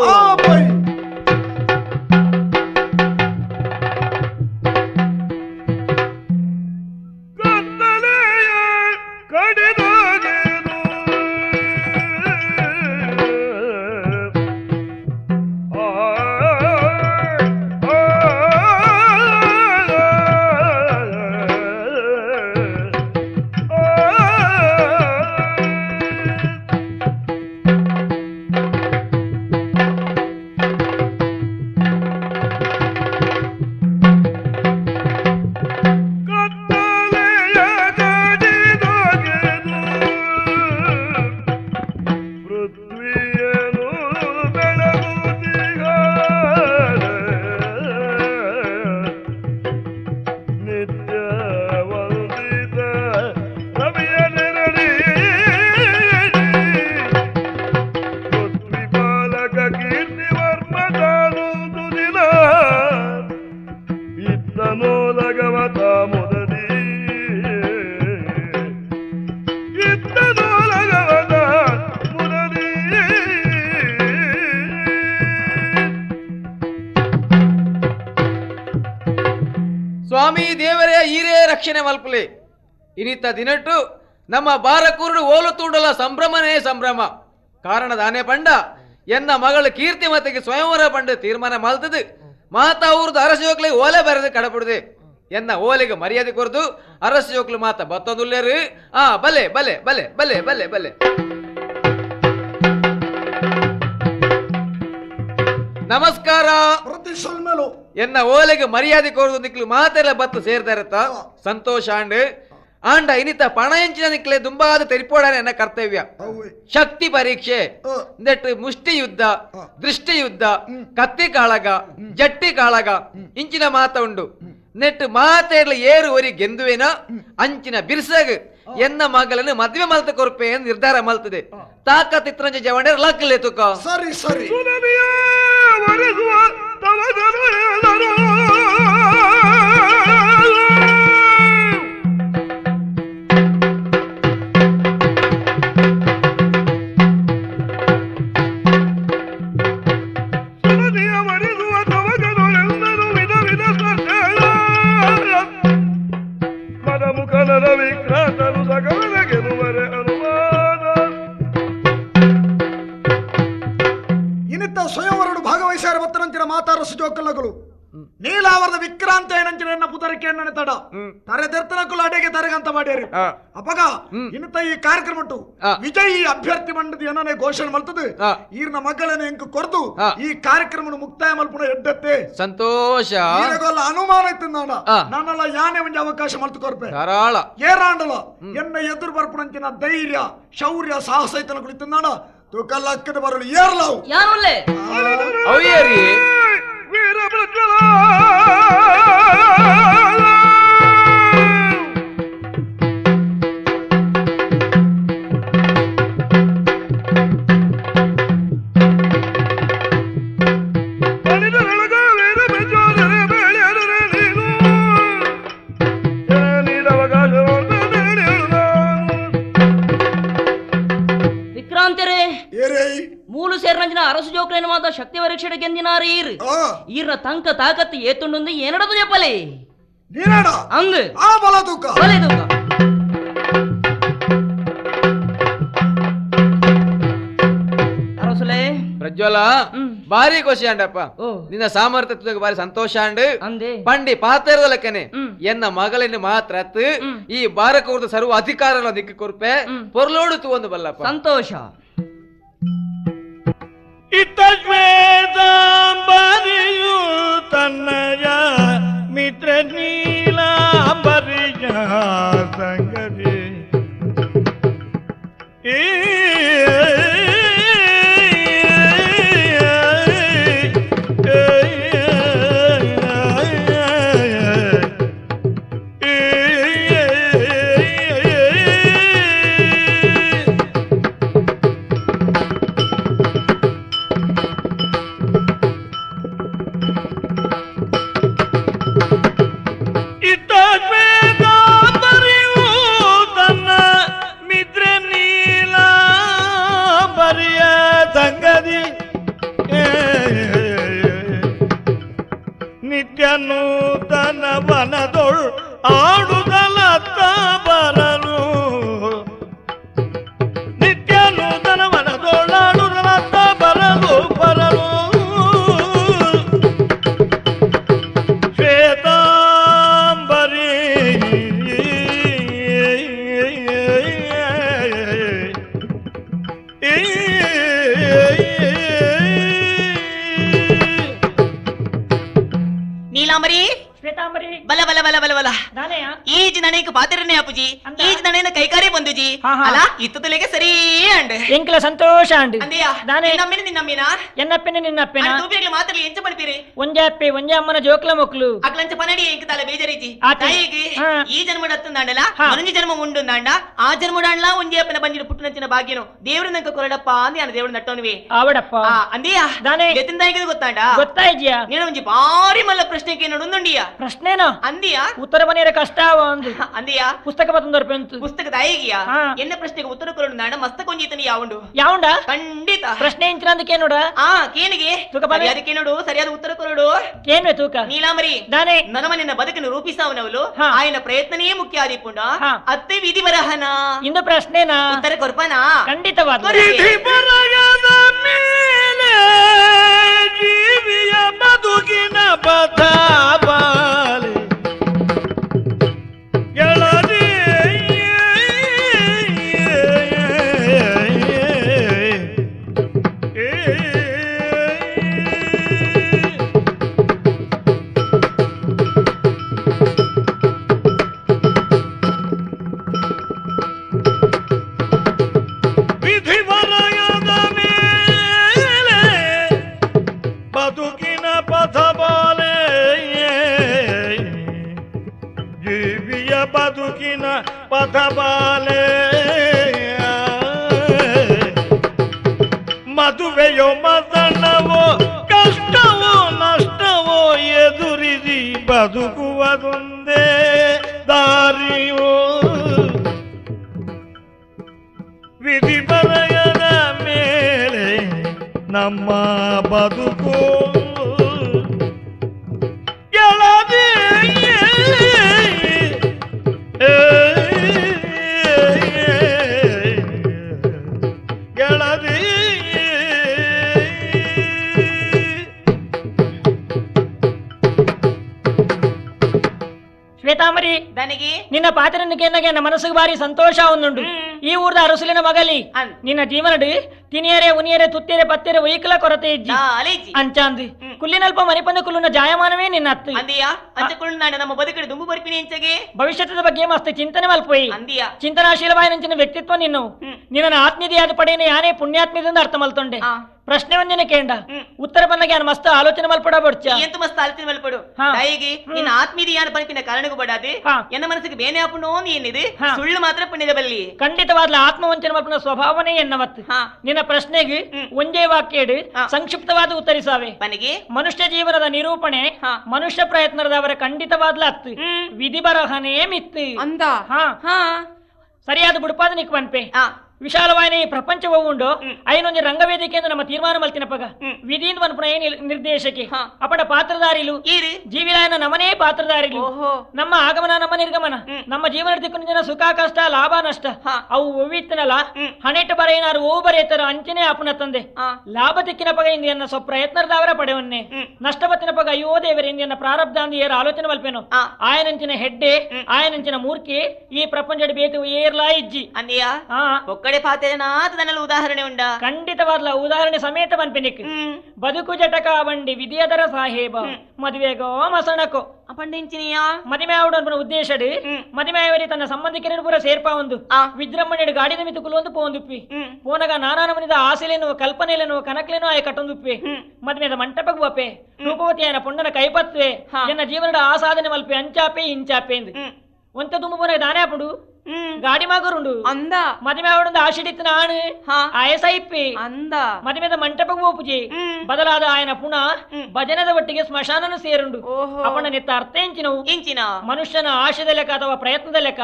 ಸ್ವಾಮಿ ದೇವರೇ ಈರೇ ರಕ್ಷಣೆ ಮಲ್ಪಲೆ ಇನಿತ ದಿನಟ್ಟು ನಮ್ಮ ಬಾರಕೂರುಡು ಓಲು ತೂಡಲ ಸಂಭ್ರಮನೇ ಸಂಭ್ರಮ ಕಾರಣದ ಆನೆ ಪಂಡ ಎನ್ನ ಮಗಳು ಕೀರ್ತಿ ಮತೆಗೆ ಸ್ವಯಂವರ ಪಂಡ ತೀರ್ಮಾನ ಮಲ್ತದು ಮಾತಾ ಊರ್ದು ಅರಸ ಜೋಕ್ಲಿ ಓಲೆ ಬರೆದು ಕಡಪುಡ್ದೆ ಎನ್ನ ಓಲೆಗೆ ಮರ್ಯಾದೆ ಕೊರದು ಅರಸ ಜೋಕ್ಲು ಮಾತ ಬತ್ತೊಂದುಲ್ಲೇರು ಬಲೆ ಬಲೆ ಬಲೆ ಬಲೆ ಬಲೆ ಬಲೆ ನಮಸ್ಕಾರ ಎನ್ನ ಓಲೆಗೆ ಮರ್ಯಾದೆ ಕೊರದು ನಿಕ್ಲು ಮಾತೆಲ್ಲ ಬತ್ತು ಸೇರ್ದಾರತ್ತ ಸಂತೋಷ ಆಂಡ ಇನಿತ ಪಣ ಎಂಚಿನ ನಿಕ್ಲೆ ದುಂಬಾದ ತೆರಿಪೋಡಾನೆ ಎನ್ನ ಕರ್ತವ್ಯ ಶಕ್ತಿ ಪರೀಕ್ಷೆ ನೆಟ್ಟು ಮುಷ್ಟಿ ಯುದ್ಧ ದೃಷ್ಟಿ ಯುದ್ಧ ಕತ್ತಿ ಕಾಳಗ ಜಟ್ಟಿ ಕಾಳಗ ಇಂಚಿನ ಮಾತ ಉಂಡು ನೆಟ್ಟು ಮಾತೇಡ್ಲ ಏರು ಒರಿ ಗೆಂದುವೇನ ಅಂಚಿನ ಬಿರ್ಸಗ್ ಎನ್ನ ಮಗಳನ್ನು ಮದ್ವೆ ಮಲ್ತ ಕೊರ್ಪೆ ನಿರ್ಧಾರ ಮಲ್ತದೆ ತಾಕತ್ತಿತ್ರಂಜ ಜವಣೆ ಲಕ್ಕಲೆ ತುಕ ಸರಿ ಸರಿ ಮುಖ ಪಂಚಿನ ಮಾತಾರಸು ಜೋಕಲ್ಲಗಳು ನೀಲಾವರದ ವಿಕ್ರಾಂತ ಏನಂಚಿನ ಪುತರಿಕೆ ನೆನೆತಡ ತರೆ ತೆರ್ತನಕ್ಕೂ ಅಡೆಗೆ ತರಗಂತ ಮಾಡ್ಯಾರಿ ಅಪಗ ಇನ್ನತ ಈ ಕಾರ್ಯಕ್ರಮ ಉಂಟು ವಿಜಯಿ ಅಭ್ಯರ್ಥಿ ಮಂಡದಿ ಏನನೇ ಘೋಷಣೆ ಮಾಡ್ತದೆ ಈರ್ನ ಮಗಳನ್ನ ಎಂಕ್ ಕೊರ್ದು ಈ ಕಾರ್ಯಕ್ರಮ ಮುಕ್ತಾಯ ಮಲ್ಪುಣ ಎಡ್ಡತ್ತೆ ಸಂತೋಷ ಈರಗೊಲ್ಲ ಅನುಮಾನ ಇತ್ತು ನಾನೆಲ್ಲ ಯಾನೇ ಒಂದು ಅವಕಾಶ ಮಲ್ತು ಕೊರ್ಪೆ ಧಾರಾಳ ಏರಾಂಡಲ ಎನ್ನ ಎದುರು ಬರ್ಪುಣಂಚಿನ ಧೈರ್ಯ ಶೌರ್ಯ ಸಾಹಸ ಐತನಗಳು ಇತ್ತು ನಾಡ ತೂಕಲ್ಲ ಅಕ್ಕದ ಬರಲು ಏರ್ಲಾವು ಯಾರಲ್ಲೇ ಅವ್ಯಾರಿ ವೀರ ಪ್ರಜ್ವಲ ವಿಕ್ರಾಂತರೇ ಮೂಲು ಸೇರ್ನಂಚಿನ ಅರಸು ಜೋಕ್ರೇನ ಮಾತ ಶಕ್ತಿ ಪರೀಕ್ಷೆ ಗೆಂದಿನಾರ ಈರ್ನ ತಂಕ ತಾಕತ್ತು ಏತುಂಡು ಏನಡದು చెప్పలే ಅಂಗ್ ಆ ಬಲ ತೂಕ ಅರಸುಲೇ ಪ್ರಜ್ವಲ ಬಾರಿ ಖುಷಿ ಅಂಡಪ್ಪ ನಿನ್ನ ಸಾಮರ್ಥ್ಯ ಬಾರಿ ಸಂತೋಷ ಅಂಡ್ ಪಂಡಿ ಪಾತ್ರ ಲೆಕ್ಕನೆ ಎನ್ನ ಮಗಳಿನ ಮಾತ್ರ ಈ ಬಾರಕೂರ್ದ ಸರ್ವ ಅಧಿಕಾರ ದಿಕ್ಕು ಕೊರ್ಪೆ ಪೊರ್ಲೋಡು ತೂವೊಂದು ಬಲ್ಲಪ್ಪ ಸಂತೋಷ ಇತಶ್ವೇತಾಂಬರಿಯು ತನ್ನಯ ಮಿತ್ರ ನೀಲಾಂಬರಿಯ ಸಂಗತಿ ನಿತ್ಯ ನೂತನ ವನದೊಳ್ ಆಡುದಲತ್ತ ಬರಲು ನಿತ್ಯ ನೂತನ ವನದೊಳ್ ಆಡುದಲತ್ತ ಬರಲು ಬರಲು ಶ್ವೇತಾಂಬರಿ ನೀಲಾಂಬರಿ ಬಲ ಬಲ ಬಲ ಬಲ ಬಲ ಈಜ್ ನನಗೆ ಪಾತ್ರನೇ ಅಪ್ಪುಜಿ ಈಜ್ ನನಗೆ ಕೈಕಾರಿ ಬಂದುಜಿ ಅಲ್ಲ ಇತ್ತುಲೆಗೆ ಸರಿ ಅಂಡ್ ಎಂಕಲ ಸಂತೋಷ ಅಂಡ್ ಅಂದಿಯಾ ನಿನ್ನಮ್ಮಿನ ನಿನ್ನಮ್ಮಿನ ಎನ್ನಪ್ಪೆನ ನಿನ್ನಪ್ಪೆನ ತೂಪಿಗೆ ಮಾತ್ರಲಿ ಎಂಚ ಪಣಿಪಿರಿ ಒಂಜಾಪ್ಪೆ ಒಂಜಮ್ಮನ ಜೋಕ್ಲ ಮಕ್ಕಳು ಅಕ್ಲಂಚ ಪನಡಿ ಎಂಕ ತಲೆ ಬೇಜರಿಜಿ ತಾಯಿಗೆ ಈ ಜನ್ಮ ಹತ್ತುಂದಾಂಡಲ ಮನುಜ ಜನ್ಮ ಉಂಡುಂದಾಂಡ ಆ ಜನ್ಮಡಾಂಡ್ಲ ಒಂಜಾಪ್ಪನ ಬಂದಿಡು ಪುಟ್ಟನಂಚಿನ ಭಾಗ್ಯನು ದೇವ್ರು ನಂಕ ಕೊರಡಪ್ಪ ಅಂದಿ ನಾನು ದೇವ್ರು ನಟ್ಟೋನ್ವಿ ಆವಡಪ್ಪ ಅಂದಿಯಾ ದಾನೆ ಎತ್ತಿಂದಾಗಿ ಗೊತ್ತಾಂಡ ಗೊತ್ತಾಯ್ಜಿಯಾ ನೀನು ಒಂಜಿ ಭಾರಿ ಮಲ್ಲ ಪ್ರಶ್ನೆಗೆ ನೋಡುಂದುಂಡಿಯಾ ಪ್ರಶ್ನೆನೋ ಅಂದಿಯಾ ಉತ್ತರ ಬನೆಯರ ಕಷ್ಟ ಒಂದು ಅಂದಿಯಾ ಪುಸ್ತಕ ಬತ್ತೊಂದರ ಪೆಂತು ಪುಸ್ತಕ ತಾಯಿಗಿಯಾ ಎನ್ನ ಪ್ರಶ್ನೆಗೆ ಉತ್ತರ ಕೊರಡು ನಾಡ ಮಸ್ತ ಕೊಂಜಿತನಿ ಯಾವಂಡು ಯಾವಂಡ ಖಂಡಿತ ಪ್ರಶ್ನೆ ಇಂಚಿನ ಅಂತ ಕೇನೋಡ ಕೇನಿಗೆ ಅದಕ್ಕೆ ನೋಡು ಸರಿಯಾದ ಉತ್ತರ ಕೊರಡು ಕೇನ್ವೆ ತೂಕ ನೀಲಾಂಬರಿ ದಾನೆ ನನ್ನ ಮನೆಯ ಬದುಕನ್ನು ರೂಪಿಸಾವನವಳು ಆಯನ ಪ್ರಯತ್ನನೇ ಮುಖ್ಯ ಆದಿಪುಂಡ ಅತ್ತೆ ವಿಧಿ ಬರಹನ ಇಂದು ಪ್ರಶ್ನೆನಾ ಉತ್ತರ ಕೊರ್ಪನಾ ಖಂಡಿತವಾದ ಜೀವಿಯ ಬದುಕಿನ ಪಥ ಬಾಲೆ ಗೆಳದಿ ವಿಧಿ ವಲಯದ ಮೇಲೆ ಬದುಕಿನ ಪಥ ಬಾಲೆ ಜೀವಿಯ ಬದುಕಿನ ಪಥ ಬಾಲೆ ಮದುವೆಯೋ ಮದನವೋ ಕಷ್ಟವೋ ನಷ್ಟವೋ ಎದುರಿಸಿ ಬದುಕುವುದೊಂದೇ ದಾರಿಯೋ ವಿಧಿ ಬರೆಯದ ಮೇಲೆ ನಮ್ಮ ಬದುಕು ಗೆಳದಿ ಗೆಳದಿ ದಾನವಿ ದನಿಗೆ ನಿನ್ನ ಪಾತ್ರನಿಗೆ ಮನಸ್ಸಿಗೆ ಬಾರಿ ಸಂತೋಷ ಒಂದುಂಡು ಈ ಊರ್ದ ಅರಸುಲಿನ ಮಗಲಿ ನಿನ್ನ ಜೀವನಡು ತಿನಿಯರೆ ಉನಿಯರೆ ತುತ್ತಿಯರೆ ಪತ್ತಿಯರೆ ವೈಕಲ ಕೊರತೆ ಇಜ್ಜಿ ಅಂಚಾಂದಿ ಕುಲ್ಲಿನಲ್ಪ ಮರಿಪಂದ ಕುಲ್ಲುನ ಜಾಯಮಾನವೇ ನಿನ್ನ ಅತ್ತು ಅಂದಿಯಾ ಅಂಚಕೊಂಡು ನಾನು ನಮ್ಮ ಬದುಕಡೆ ದುಂಬು ಬರ್ಪಿನಿ ಎಂಚಗೆ ಭವಿಷ್ಯದ ಬಗ್ಗೆ ಮಸ್ತ್ ಚಿಂತನೆ ಮಲ್ಪೋಯಿ ಅಂದಿಯಾ ಚಿಂತನಾಶೀಲವಾದ ನಂಚಿನ ವ್ಯಕ್ತಿತ್ವ ನಿನ್ನು ನಿನ್ನ ಆತ್ಮೀಯದ ಪಡೆಯನ ಯಾನೇ ಪುಣ್ಯಾತ್ಮದಿಂದ ಅರ್ಥ ಮಲ್ತೊಂಡೆ ಪ್ರಶ್ನೆ ಒಂದಿನ ಕೇಂಡ ಉತ್ತರ ಬಂದಾಗ ಯಾನ್ ಮಸ್ತ್ ಆಲೋಚನೆ ಮಲ್ಪಡ ಬಡ್ಚ ಎಂತ ಮಸ್ತ್ ಆಲೋಚನೆ ಮಲ್ಪಡು ದಯಗೆ ನಿನ್ನ ಆತ್ಮೀಯ ಯಾನ ಪನಿಪಿನ ಕಾರಣಗೂ ಬಡಾದೆ ಎನ್ನ ಮನಸ್ಸಿಗೆ ಬೇನೆ ಆಪುಂಡು ಏನಿದೆ ಸುಳ್ಳು ಮಾತ್ರ ಪುಣ್ಯದ ಬಲ್ಲಿ ಖಂಡಿತವಾದ ಆತ್ಮವಂಚನೆ ಮಲ್ಪನ ಸ್ವಭಾವನೆ ಎನ್ನವತ್ತು ನಿನ್ನ ಪ್ರಶ್ನೆಗೆ ಒಂದೇ ವಾಕ್ಯಡು ಸಂಕ್ಷಿಪ್ತವಾದ ಉತ್ತರಿಸಾವೆ ಪನಿಗೆ ಮನುಷ್ಯ ಜೀವನದ ನಿರೂಪಣೆ ಮನುಷ್ಯ ಪ್ರಯತ್ನದವರ ಖಂಡಿತವಾದ ಹತ್ತು ವಿಧಿ ಬರಹನೇ ಮಿತ್ತು ಅಂದ ಸರಿಯಾದ ಬುಡಪಾದನಿಕ್ ಪನ್ಪೆ ವಿಶಾಲವಾದ ಈ ಪ್ರಪಂಚವು ಉಂಡು ಐನೊಂದು ರಂಗವೇದಿಕೆ ಎಂದು ನಮ್ಮ ತೀರ್ಮಾನ ಮಲ್ತಿನ ಪಗ ವಿಧಿಯಿಂದ ಪನ್ಪುನ ನಿರ್ದೇಶಕ್ಕೆ ಅಪಡ ಪಾತ್ರಧಾರಿಲು ಜೀವಿಲಾಯನ ನಮನೇ ಪಾತ್ರಧಾರಿಲು ನಮ್ಮ ಆಗಮನ ನಮ್ಮ ನಿರ್ಗಮನ ನಮ್ಮ ಜೀವನ ದಿಕ್ಕು ಸುಖ ಕಷ್ಟ ಲಾಭ ನಷ್ಟ ಅವು ಒವ್ವಿತ್ತನಲ್ಲ ಹಣೆಟ್ಟು ಬರ ಏನಾರು ಓ ಬರೆಯತರ ಅಂಚನೆ ಅಪನ ತಂದೆ ಲಾಭ ದಿಕ್ಕಿನ ಪಗ ಇಂದಿಯನ್ನ ಪ್ರಯತ್ನದವರ ಪಡೆವನ್ನೇ ನಷ್ಟ ಬತ್ತಿನ ಪಗ ಅಯ್ಯೋ ದೇವರ ಇಂದಿಯನ್ನ ಪ್ರಾರಬ್ಧ ಅಂದ ಏರ ಆಲೋಚನೆ ಮಲ್ಪೇನು ಆಯನಂಚಿನ ಹೆಡ್ಡೆ ಆಯನಂಚಿನ ಮೂರ್ಖಿ ಈ ಪ್ರಪಂಚ ಬೇಕು ಏರ್ಲಾ ಇಜ್ಜಿ ಅಂದಿಯಾ ಒಕ್ಕಡೆ ಪಾತೆನಾತ ನನ್ನಲ್ಲಿ ಉದಾಹರಣೆ ಉಂಡ ಖಂಡಿತವಾದ ಉದಾಹರಣೆ ಸಮೇತ ಬನ್ಪಿನಿಕ್ ಬದುಕು ಜಟಕ ಬಂಡಿ ವಿಧಿಯದರ ಸಾಹೇಬ ಮದುವೆಗೋ ಮಸಣಕೋ ಪಂಡಿಂಚಿನಿಯಾ ಮದಿಮೆ ಆವಡ ಉದ್ದೇಶಡು ಮದಿಮೆಯವರಿ ತನ್ನ ಸಂಬಂಧಿಕರನ್ನು ಪೂರ ಸೇರ್ಪಾ ಒಂದು ವಿಜೃಂಭಣೆಡು ಗಾಡಿನ ಮಿತ್ತು ಕುಲೊಂದು ಪೋಂದುಪ್ಪಿ ಪೋನಗ ನಾನಾ ನಮನಿದ ಆಸೆಲೇನು ಕಲ್ಪನೆಲೇನು ಕನಕ್ಲೇನು ಆಯ ಕಟ್ಟೊಂದುಪ್ಪಿ ಮದ್ಮೆದ ಮಂಟಪಕ್ಕೆ ಬಪ್ಪೆ ರೂಪವತಿ ಆಯನ ಪೊಣ್ಣನ ಕೈಪತ್ವೆ ಎನ್ನ ಜೀವನದ ಆಸಾಧನೆ ಮಲ್ಪೆ ಅಂಚಾಪೆ ಇಂಚಾಪೆ ಎಂದು ಒಂತ ತುಂಬ ಪೋನಗ ದಾನೆ ಆಪುಡು ಗಾಡಿ ಮಾಗರುಂಡು ಅಂದ ಮದುವೆ ಆವಡೊಂದು ಆಶಿಡಿತ್ತು ನಾನು ಆಯಸೈಪ್ಪಿ ಅಂದ ಮದುವೆದ ಮಂಟಪಕ್ಕೆ ಹೋಪುಜಿ ಬದಲಾದ ಆಯನ ಪುನಃ ಭಜನದ ಒಟ್ಟಿಗೆ ಸ್ಮಶಾನನ ಸೇರುಂಡು ಅಪಣ ನೆತ್ತ ಅರ್ಥ ಇಂಚಿನ ಮನುಷ್ಯನ ಆಶಯದ ಲೆಕ್ಕ ಅಥವಾ ಪ್ರಯತ್ನದ ಲೆಕ್ಕ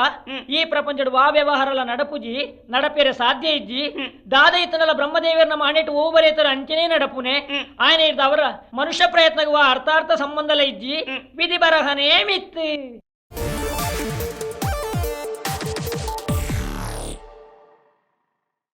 ಈ ಪ್ರಪಂಚದ ವಾ ವ್ಯವಹಾರ ನಡಪುಜಿ ನಡಪೇರೆ ಸಾಧ್ಯ ಇಜ್ಜಿ ದಾದ ಇತ್ತನಲ್ಲ ಬ್ರಹ್ಮದೇವರ ನಮ್ಮ ಹಣೆಟ್ಟು ಓಬರೇತರ ಅಂಚನೆ ನಡಪುನೆ ಆಯನ ಇದ್ದ ಅವರ ಮನುಷ್ಯ ಪ್ರಯತ್ನಗುವ ಅರ್ಥಾರ್ಥ ಸಂಬಂಧಲ ಇಜ್ಜಿ ವಿಧಿ ಬರಹನೇ ಮಿತ್ತು